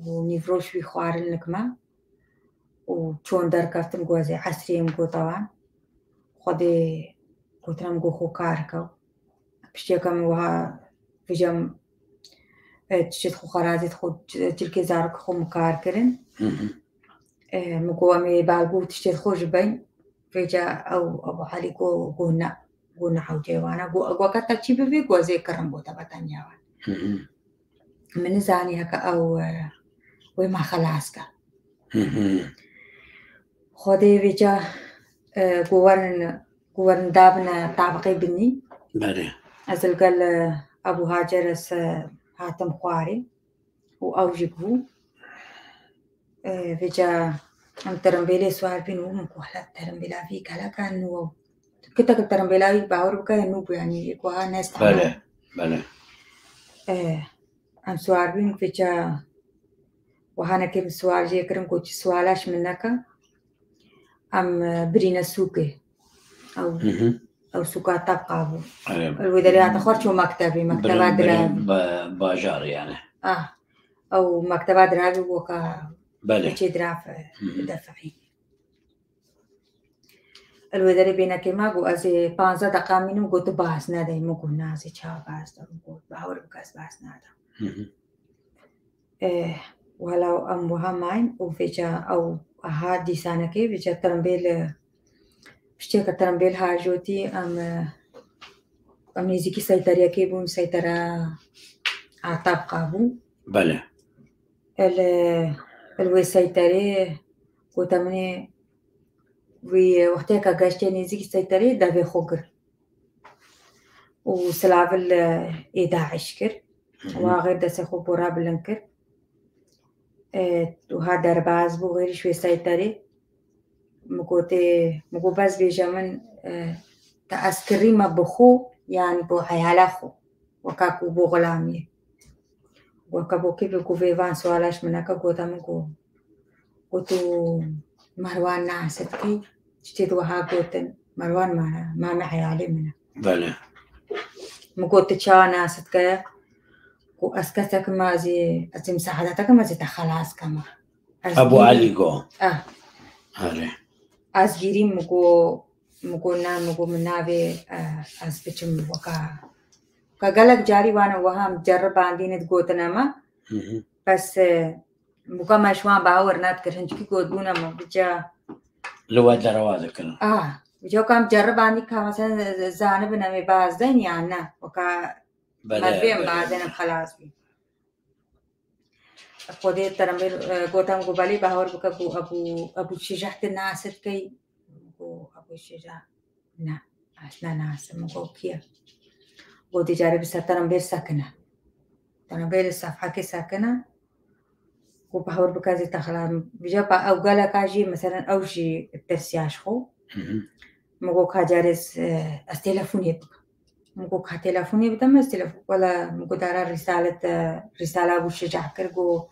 ونفروش في خوار النكما وچون در كفتم قوزي عصري مقو طبعا خودي قلتنا مقو خو كاركو بشتيكا موها في جم تشد خو خرازت خود تلك زارك خو مكار كرن مقومي بالبو تشد خو جبين فيجا أو أبو علي قونا حوجيوانا قوكتا تشيبي في قوزي كرم بوتا بطانيوان من زاني هكا أو وما خلاسكا خودي فيجا قوارن دابنا طابقي بني بله أزل قال أبو هاجر هاتم خواري وأوجبه فيجا أم ترمبيلي سوال بينو مكوحلات ترمبيلا فيك هلا كان كتا ترمبيلا باور بكا ينوب يعني كوها ناس بله بله أم سوال بينو فيجا وهانا كيف سوال جي كرم كوتش سوالاش منك أم برينا سوكي أو سوكا تبقى الودريات خرجوا مكتبي مكتبات درابي باجار يعني أو مكتبات درابي وكا بله بشي دراف دفعي الودري بينا كما قو أزي 15 دقيقة منو قلت باس نادي مو قلنا أزي چا باس قلت باور بكاس باس نادا ولو أم وهمين وفيجا أو هادي سانكي فيجا ترمبيل بشتيك ترمبيل هاجوتي أم نيزيكي سيطرية كيبون سيطرة عطاب قابو بله الوي سيطري وتمني وي وقتها كاقاشتي نيزيكي سيطري دافي خوكر وسلافل إيداعش كر وغير داسي خو بورا بلنكر وهذا رباز بو غير شوي سيطري مكو بس بيجا من تأسكري ما بخو يعني بو حيالخو وكاكو بو غلامي وكابو كيف يكو فيفان سوالاش مناكا قوتا مكو قوتو مروان ناستكي تشتيد وها قوتن مروان ما محيالي منا بله مكو تشا ناستكي و أسكتك ما زي مساعدتك ما زي تخلاص كما أبو علي قو هذا أزجيري مكو منابي أسبتشم وكا كقالك جاري وانا وهم جرب عندي تقولنا ما بس مكو ما شوان باور نذكر هنجكي قدونا ما بجا لو دروازك بجا كم جرب عندي كم مثلا زانب نامي بازدين يعني وكا مدبیم بعدين خلاص بي خودي ترمبل قوتام قبالي بهور بك أبو شجاعة الناس كي أبو شجاع نا أصلا ناس مقو كيا قوتي جاري بس ترمبل ساكنة ترمبل الصفحة كي ساكنة وبهور بك زي تخلام بجاب أو قالا كاجي مثلا أو شي الترسياش خو مقو كاجارس التلفوني بك مقو كتلفوني بدم التلفون ولا مقو دارا رسالة أبو شجاع كرجو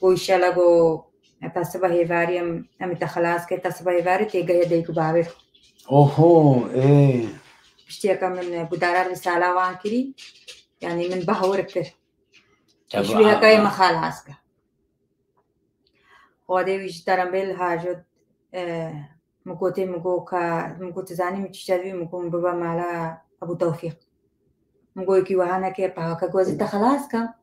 ويشالا جو تصبح هيفاري أم تخلاص كي تصبح هيفاري تيجي يديك بابر أوه إيه بشتيك من بدارا رسالة وانكري يعني من بهور كتير شوية كاي مخلاص كا وده ويش ترمبل هاجد مقو تزاني متشتبي مقو مبابا مالا أبو توفيق مقو يكي وهانا كي باوكا جوزي تخلاص كا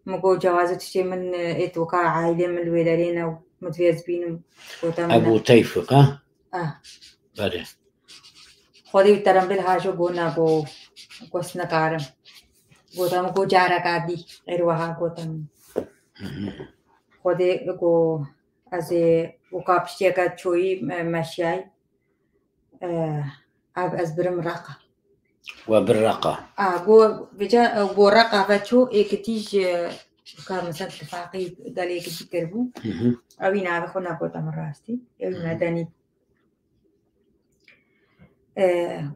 مقو جوازة تشتي من اتوقع عائلة من الويلارين أو متفيز بينهم أبو توفيق ها؟ بله خودي ترمبل هاجو قونا قو سنكارم قوتا مقو جارا قادي غير وها قوتا خودي قو أزي وقابشتي أكاد شوي ماشياي أز برم رقة وبالرقة قو بجا قو رقة فتشو إيكتيج كان مثلا اتفاقي قال إيكتيج كربو أوينا بخونا قوتا مراستي أوينا داني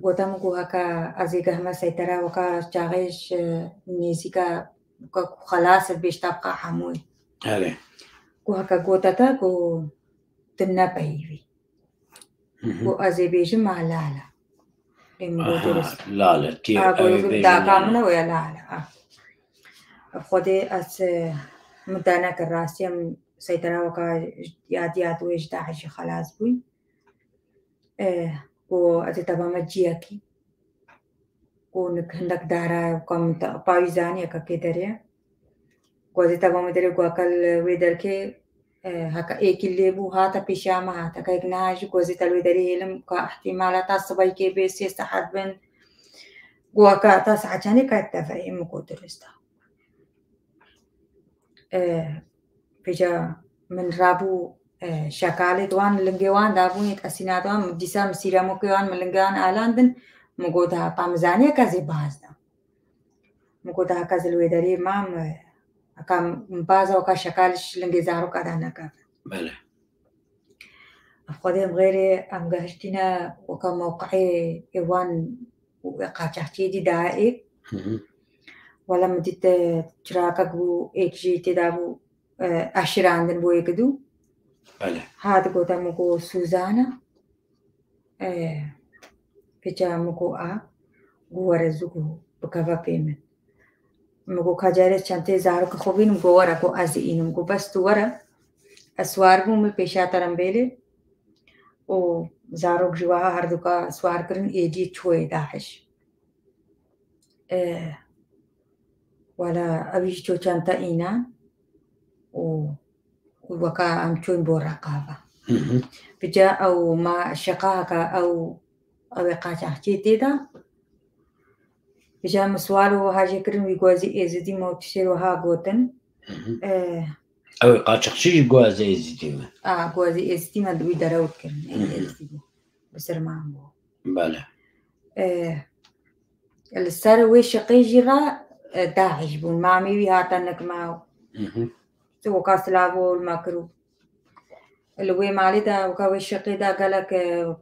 قوتا مقو هكا أزي قهما سيطرة وكا شاغيش نيزيكا خلاص بيش تبقى حموي هلي قو هكا قوتا تا قو تنا بيبي قو أزي بيجي مع لالا لالا تي أوي بيجي دا كامنا ويا لالا خودي أس مدانا كراسي سيطرة وكا ياد ويجداعش خلاص بوي قو أزي تبا مجيكي قو نكهندك دارا وكام باويزاني أكا كدريا قو أزي تبا مدري قو أكل ويدركي هكا إيك اللي بو هاتا بيشاما هاتا كايك ناجي قوزي تلوي داري هلم كا احتمالات الصباي كي بيس يستحد بين قوكا تاسع جاني كايك تفاهم قدرستا بيجا من رابو شكالي دوان لنجوان دابون يتأسينا دوان مجيسا مسيرا موكيوان ملنجان آلاندن مقودها قامزانيا كازي بازدا مقودها كازي لوي داري مام أكام مبازا وكا شكالش لنجزارو كادانا كاف بله أفقدهم غيري أم قهشتنا وكا موقعي إيوان وقاچحتي دي دائق ولا مدت تراكك بو إيك جيتي دابو أشراندن بو إيكدو بله هاد قوتا مكو سوزانا بيجا مكو غورزوكو بكافا بيمن مگو کجاره چنته زارو که خوبین مگو ورا کو از اینم مگو بس تو ورا اسوار بوم پیشا ترم بیله او زارو جواها هر دوکا سوار کرن ایجی چوی داعش ولا ابيش تو چنتا اینا او وكا ام چون بورقابه بجا او ما شقاك او قاچحتي تيدا بجا مسوالو هاجي كرن ويقوازي إزدي موتشير وها قوتن أو قاچحتي قوازي إزدي قوازي إزدي ما دوي دراوت كرن إزدي بسر معمو بله السار ويش قيجرا داعش بون مامي ويهاتنك معو وكا سلابو المكرو الوي مالي دا وكا ويش قيدا قالك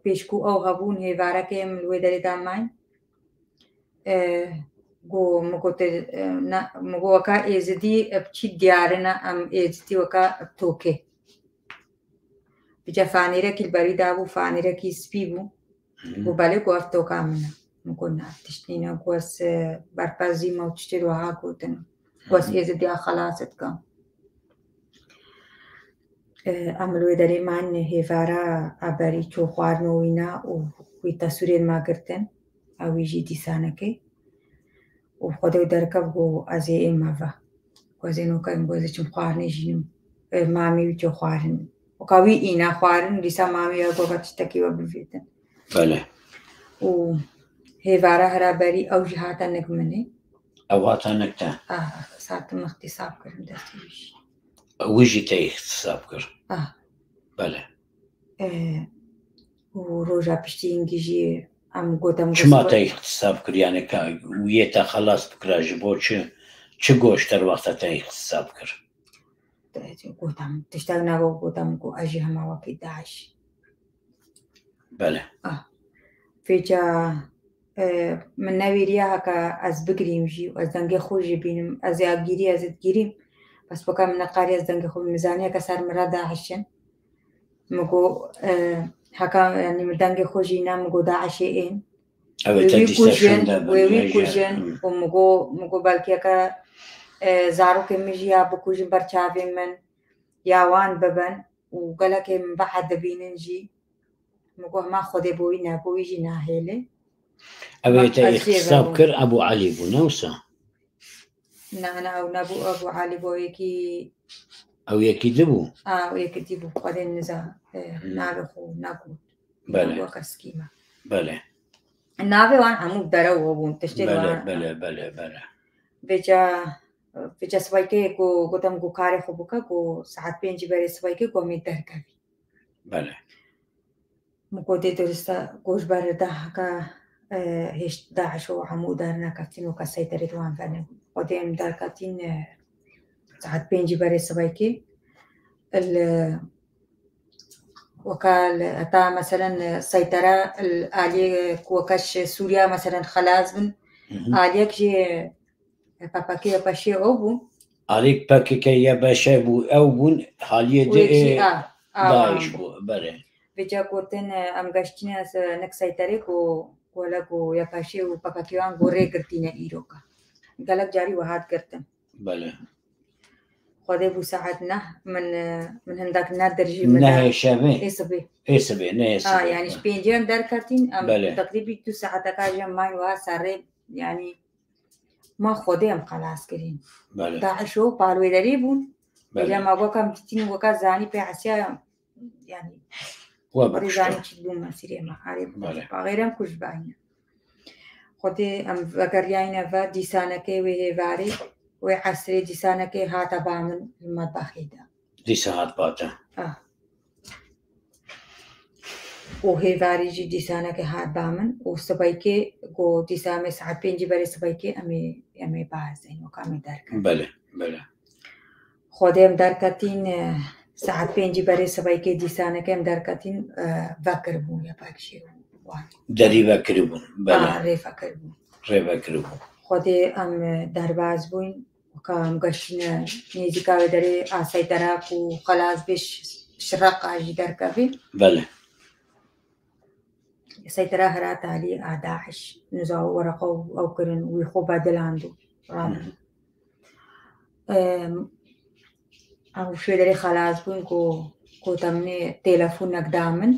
بيشكو أو هبون هي فاركي من الوي داري دامين go مگو وكا إزدي بچي ديارنا أم إزدي وكا توكي بجا فانيرا كي البريد أبو فانيرا كي سبيبو go بالي go أفتوكا منا مگو نفتشتينا go أس برپازي موتشتر وها قوتن go أس إزدي خلاصت كام عملو داري مان هفارا أباري چو خوار نوينا وي تصورين ما کرتن أو يجي ديسانكي وخدو دركب جو أزي إمافا وزينو كان بوزي چم خوارن جينو مامي وچو خوارن وكاوي إينا خوارن لسا مامي وغو بچتكي وبفيتن بله و هفارا هرابري أو جهاتا نكمني أو هاتا نكتا ساعتم اختصاب كرم دستي ويجي تاي اختصاب كر بله وروجا بشتي انجيجي ام قدام شما تاي اختصاب كر يعني ويتا خلاص بكرا جبو چه گوشتر وقت تاي اختصاب كر قدام تشتغلنا قدام كو اجي هما وقت داعش بله فيجا من نويريا هكا از بگریم جي و از دنگه خوشي بينم از اگيري از تگيريم بس بكا من قاري از دنگه خوش ميزانية كسر مرا داعشن مگو هكا يعني من دنگه خوشي نام مگو داعشين ويوي كوجن ومگو بلكي هكا زارو كمجي يا بكوجن برچاوي من ياوان ببن وقالك من بعد بيننجي مگو ما خودي بوي نابوي جي ناهيلي أبيتا اختصاب كر أبو علي بو نوسا أنا أو نبو أبو علي بو يكي أو يكي دبو ويكي دبو قدين نزا نابخو ناقود بله وكسكيما بله نابي وان همو درو وبون تشتري وان بله بيجا سوايكي كو قدام كو كاري خبوكا كو ساعت بينجي بري سوايكي كو ميدر كافي بله مكو دي درستا كوش برده هكا هيش داعش وعمو دارنا كاتين وكسيطرة وان فانا قدام دار كاتين ساعت بينجي بري سوايكي وكال أتا مثلا سيطرة الآلية كوكاش سوريا مثلا خلاص من آليك جي باكي يباشي أوبون آليك باكي كي يباشي أوبون حالية دي داعش بو بره بيجا كوتن أم غاشتين نك سيطرة ولا كو يباشي وباكيوان غوري كرتين إيروكا قالك جاري وهاد كرتن بله خذي بو ساعتنا من هنداك نادر جي نه شبه إيه نه يعني شبينجان دار كرتين أم تقريبا 2 ساعات كاجم ماي واساري يعني ما خودي أم خلاص كرين بله داعشو بالوي دريبون بله ما وكم تتين وكا زاني في عسيا يعني وبرزاني تشدون ما سيري ما عارف غيرهم كوش باينه خودي أم فكريانا فا ديسانكي وهي فاري وعسري ديسانكي هاتا بامن المطبخ دا ديسانات باتا وهي فاري جي ديسانكي هات بامن وسبايكي قو ديسامي ساعت بينجي بري سبايكي أمي بازين وكامي داركا بله خودي أم داركاتين ساعت بينجي بري سبايكي ديسانكي أم داركاتين فاكربون يا باكشي داري فاكربون بله ري فاكربون خودي أم دارباز بوين وكام قشنا نيجي كاوي داري سيطرة وخلاص بيش شرق عجي داركافي بله سيطرة هرات علي داعش نزاو ورقو أو كرن ويخو بدل عنده أو شو داري خلاص بوين كو تمني تلفونك دامن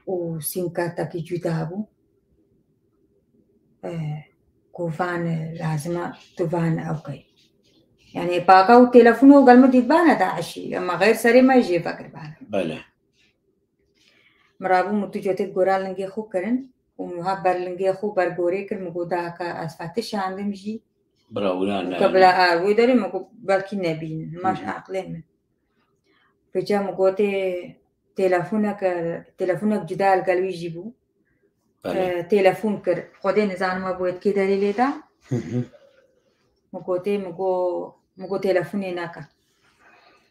وسيم كارتك جدابو كوفان لازم تفان أو كي يعني باقة وتلفونه قال ما تتبانا داعشي أما غير سري ما يجي فكر بانا بله مرابو متوجوتت قرال لنجي خو كرن ومهبر لنجي خو برغوري كر مقودا كا أسفاتش عندهم جي براولا قبل ويدري مقو بالكي نبين ماش عقلين من فجأة مقوتي تلفونك جدال قالوا يجيبو تلفون كر خودي نزان ما بويت كي دليل دا مقوتي مقو تلفوني ناكا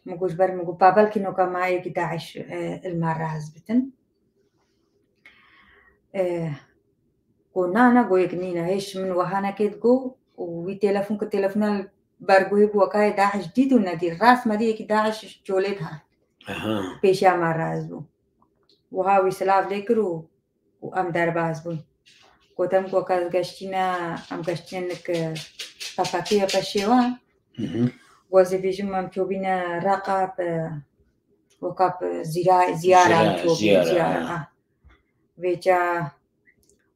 مقوش بر مقو بابل كي نوكا معي كي داعش المرة هزبتن قونا قو يكنينا هيش من وهانا كيد قو وي تلفون كتلفون برقوي بوكاي داعش جديد وندي الراس ما دي كي داعش جولتها بيشا مرة هزبو وهاوي سلاف ليكرو وأم دارباز بون قدام قوكاز قشتينا أم قشتينك تفاكية بشيوان وزي بيجم أم توبينا رقاب وكاب زيارة ويجا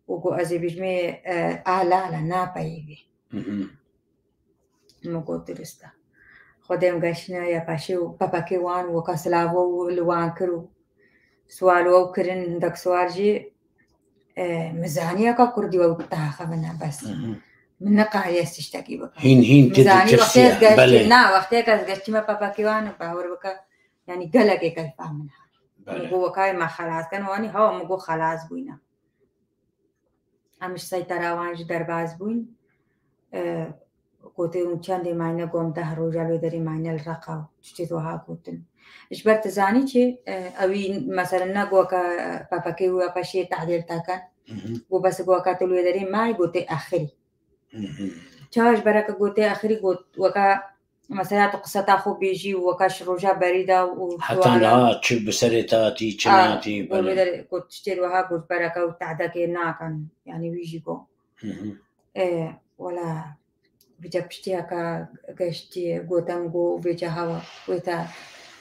وقو أزي بيجمي آلا نابا يبي مقو درستا قدام قشتينا يا باشيو باباكي وان وكاسلاوو لوان كرو سوالو كرن دك سوال جي ميزانية كردي وقتها خبنا بس من نقاهي استشتكي بك هين مزاني تترسيا وقتها قشتي ما بابا كيوان باور بك يعني قلق كيف فهمنها مقو وكاي ما خلاص كان واني هوا مقو خلاص بوينا امش سيطرة وانج درباز بوين قوتي ونشاندي ماينا قوم دهرو جالو داري ماينا الرقاو تشتيتوها قوتن إجبرت زاني شيء أوي مثلا نقوكا بابا كيو أبشي تعديل تاكن وبس قوكا تلو داري ماي قوتي آخري شاش بركة قوتي آخري قوت وكا مثلا تقصة تاخو بيجي وكا شروجا بريدة حتى لا تشب بسرتاتي تشناتي بلا قوت تشتيروها قوت بركة وتعدكي ناكن يعني ويجي قو ولا بجبشتي هكا قشتي قوتم قو بيجا هوا ويتا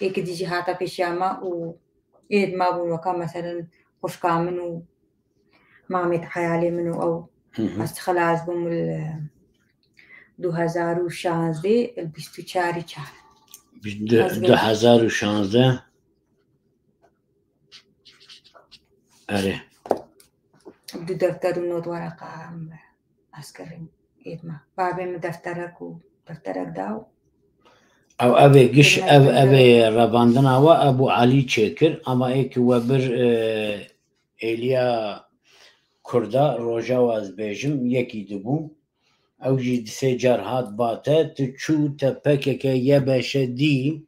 إيك دي جهاتا بيشاما وإيد ما بون وكا مثلا خوش كامنو مامي تحيالي منو أو خلاص بوم 2016 البستو چاری چار 2016 أره بدو دفتر ونوت ورقة عسكرين إيد ما بابي من دفترك ودفترك داو او ابي قش ابي رباندنا وابو علي تشكر اما ايك وبر اليا كردا روجا واز بيجم يكي دبو او جي سجار هات باتا تشو تبكك يبشدي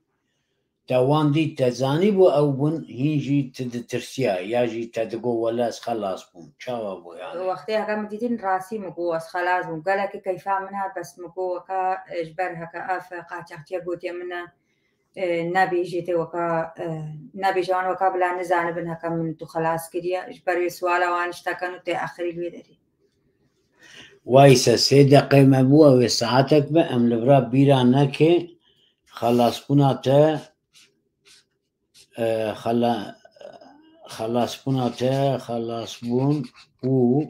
تواندي تزاني بو او بن هيجي تدترسيا ياجي تدقو ولا خلاص بون شاو ابو يعني وقتها كان مديتين راسي مقو خلاص بون قالك كيف منها بس مقو كا اجبرها كافا قاچختي قوتي منا نبي جيتي وكا نبي جوان وكا بلا نزان بنها كم من تو خلاص كديا اجبري سوالا وانشتا كانوا تي اخري الويدري وايسا سيدا قيمة بوا وساعتك بأم لبرا بيرانك خلاص بناتا خلاص بون و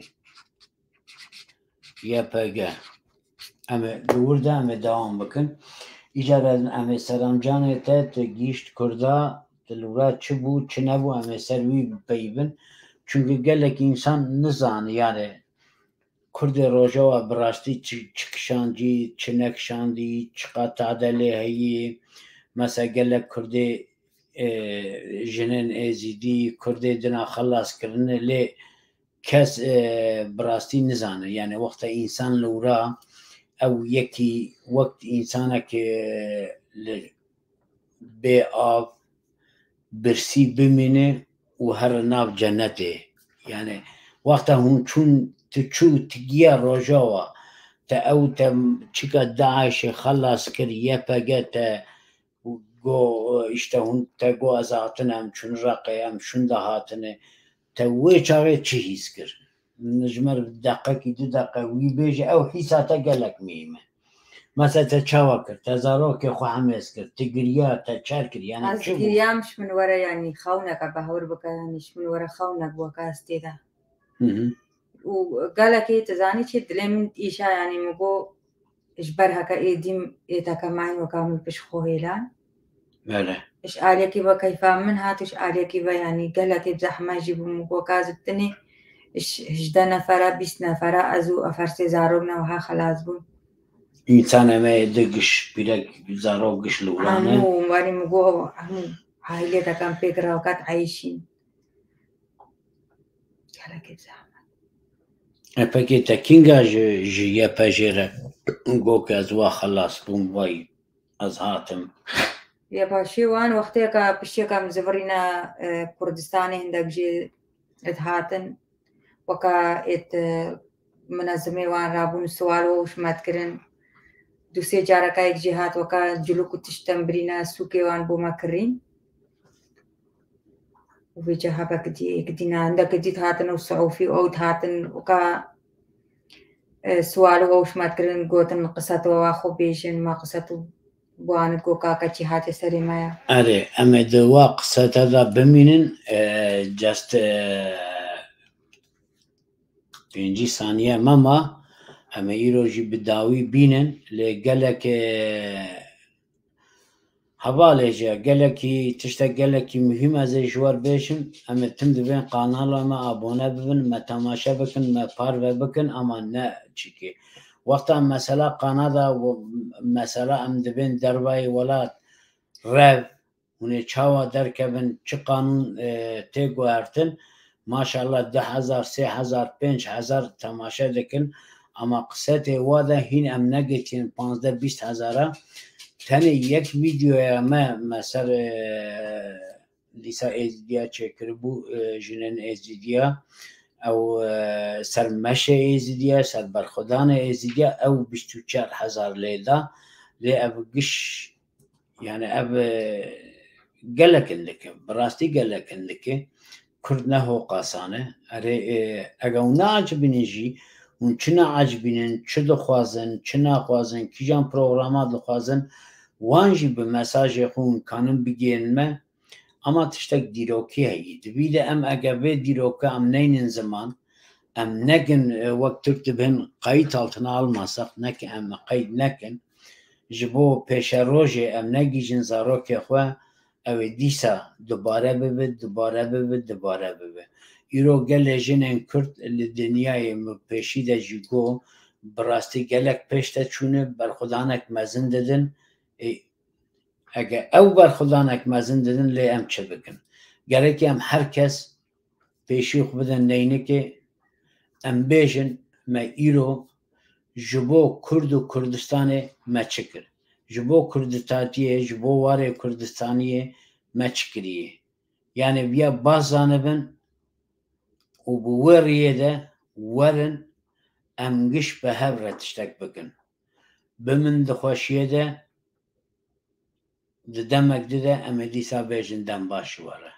يبقى اما دوردا اما دوام بكن إجابة اما سرانجانه تجيشت كردا تلورا چبو چنبو اما سروي بيبن چونك قالك إنسان نزان يعني كرد روجا براستی چکشاندی چنکشاندی چقدر تعدله هی مثلا قالك كرد جنن ازیدی کرد دنا خلاص کردن لی کس براستی نزانه يعني وقت انسان لورا او یکی وقت انسانه که به آب برسی بمینه و هر ناف جنته يعني وقت هون چون تشو تجيا رجاوا تا او تا چیکا داعش خلاص کریه پگه گو اشتهون تا گو از هاتنم چون رقیم چون ده هاتنه تا وی چاقه چی حیث کرد نجمر دقیقه کی 2 دقیقه وی بیجه او حیثا تا گلک میمه مثلا تا چاوا کرد تا زارو که خو حمس کرد تا گریا تا چار کرد یعنی از گریامش من ورا يعني خونك بهور بك يعني من ورا خونك وكاستي ده وقالك تزاني شي دلمن إيشا يعني مقو إجبرها كإيديم إيتاكا معي وكامل بشخو هيلان بله إيش عليك وكيف منها إيش عليك يعني قالك بزحمة جيبوا مقو كازبتني إيش هجدا نفرا 20 نفرا أزو أفرسي زارونا وها خلاص بون إنسان ما يدقش بلاك زارو قش لولانا عمو واني مقو عمو هاي ليتا كان فكرة وكات عايشين قالك بزحمة Perché te kinga je pajera goka azwa خلاص بوم واي ازهاتم يا باشي وان وقتها بشيكا مزفرينا كردستاني هندك جي اتهاتن وكا ات منظمي وان رابون سوالو وش ما تكرن دوسي جاركا اك جهات وكا جلوكو تشتمبرينا سوكي وان بوما كرين وبيجا هبا كدينا عندك دي تهاتن وصعوفي او تهاتن وكا سوالو وش ما تكرن قوتن قصتو واخو بيجن ما قصتو بوانت كوكا كاتشي هاتي سري مايا أري أما دوا قصة هذا بمينن جاست 5 ثانية ماما أما يروجي بداوي بينن لقالك حوالي قالك قالك مهمة زي جوار بيشن أما تمد بين قناة ما أبونا ببن ما تماشا بكن ما بار بكن أما نا تشيكي وقتا مثلا قنادا و مثلا ام دبین دروای ولات رف ونی چاوا درکبن چه قانون تیگو هرتن ماشاءالله 10,000 3,000 5,000 تماشا دکن اما قصت واده هین ام نگیتین 15-20,000 تنه یک ویدیو ما مثلا لیسا ازدیا چکر بو جنن ازدیا او سر مشه ازدیا سر برخودان ازدیا او 24,000 لیدا لی او گش يعني أب قالك إنك براستي قالك إنك كردنا هو قاسانة أري أجاونا عجبني جي ونشنا عجبني شدو خوازن شنا خوازن كيجان برنامج خوازن وانجي بمساج يكون كانن بيجين ما أما تشتك ديروكي هي دبيدة أم أجابة ديروكا أم نين زمان أم نكن وقت تكتبهن قيد على المسق نك أم قيد نكن جبو پیش روزی ام نگیجن زاروک خو او دیسا دوباره ببه ایرو گله جنن کرد لدنیای پیشی ده جیگو براستی گلک پیشته چونه برخودانک مزن ددن اگه او برخودانک مزن ددن لی ام چه بکن گلکی ام هر کس پیشی خو بدن نینه که ام بیجن ما ایرو جبو کرد و کردستان مچکر جبو کردستانیه جبو واره کردستانیه مچکریه yani بیا بازانبن و بوریه ده ورن امگش به هر تشتک بکن بمن دخوشیه ده دمک ده امدیسا بیجن دم باشواره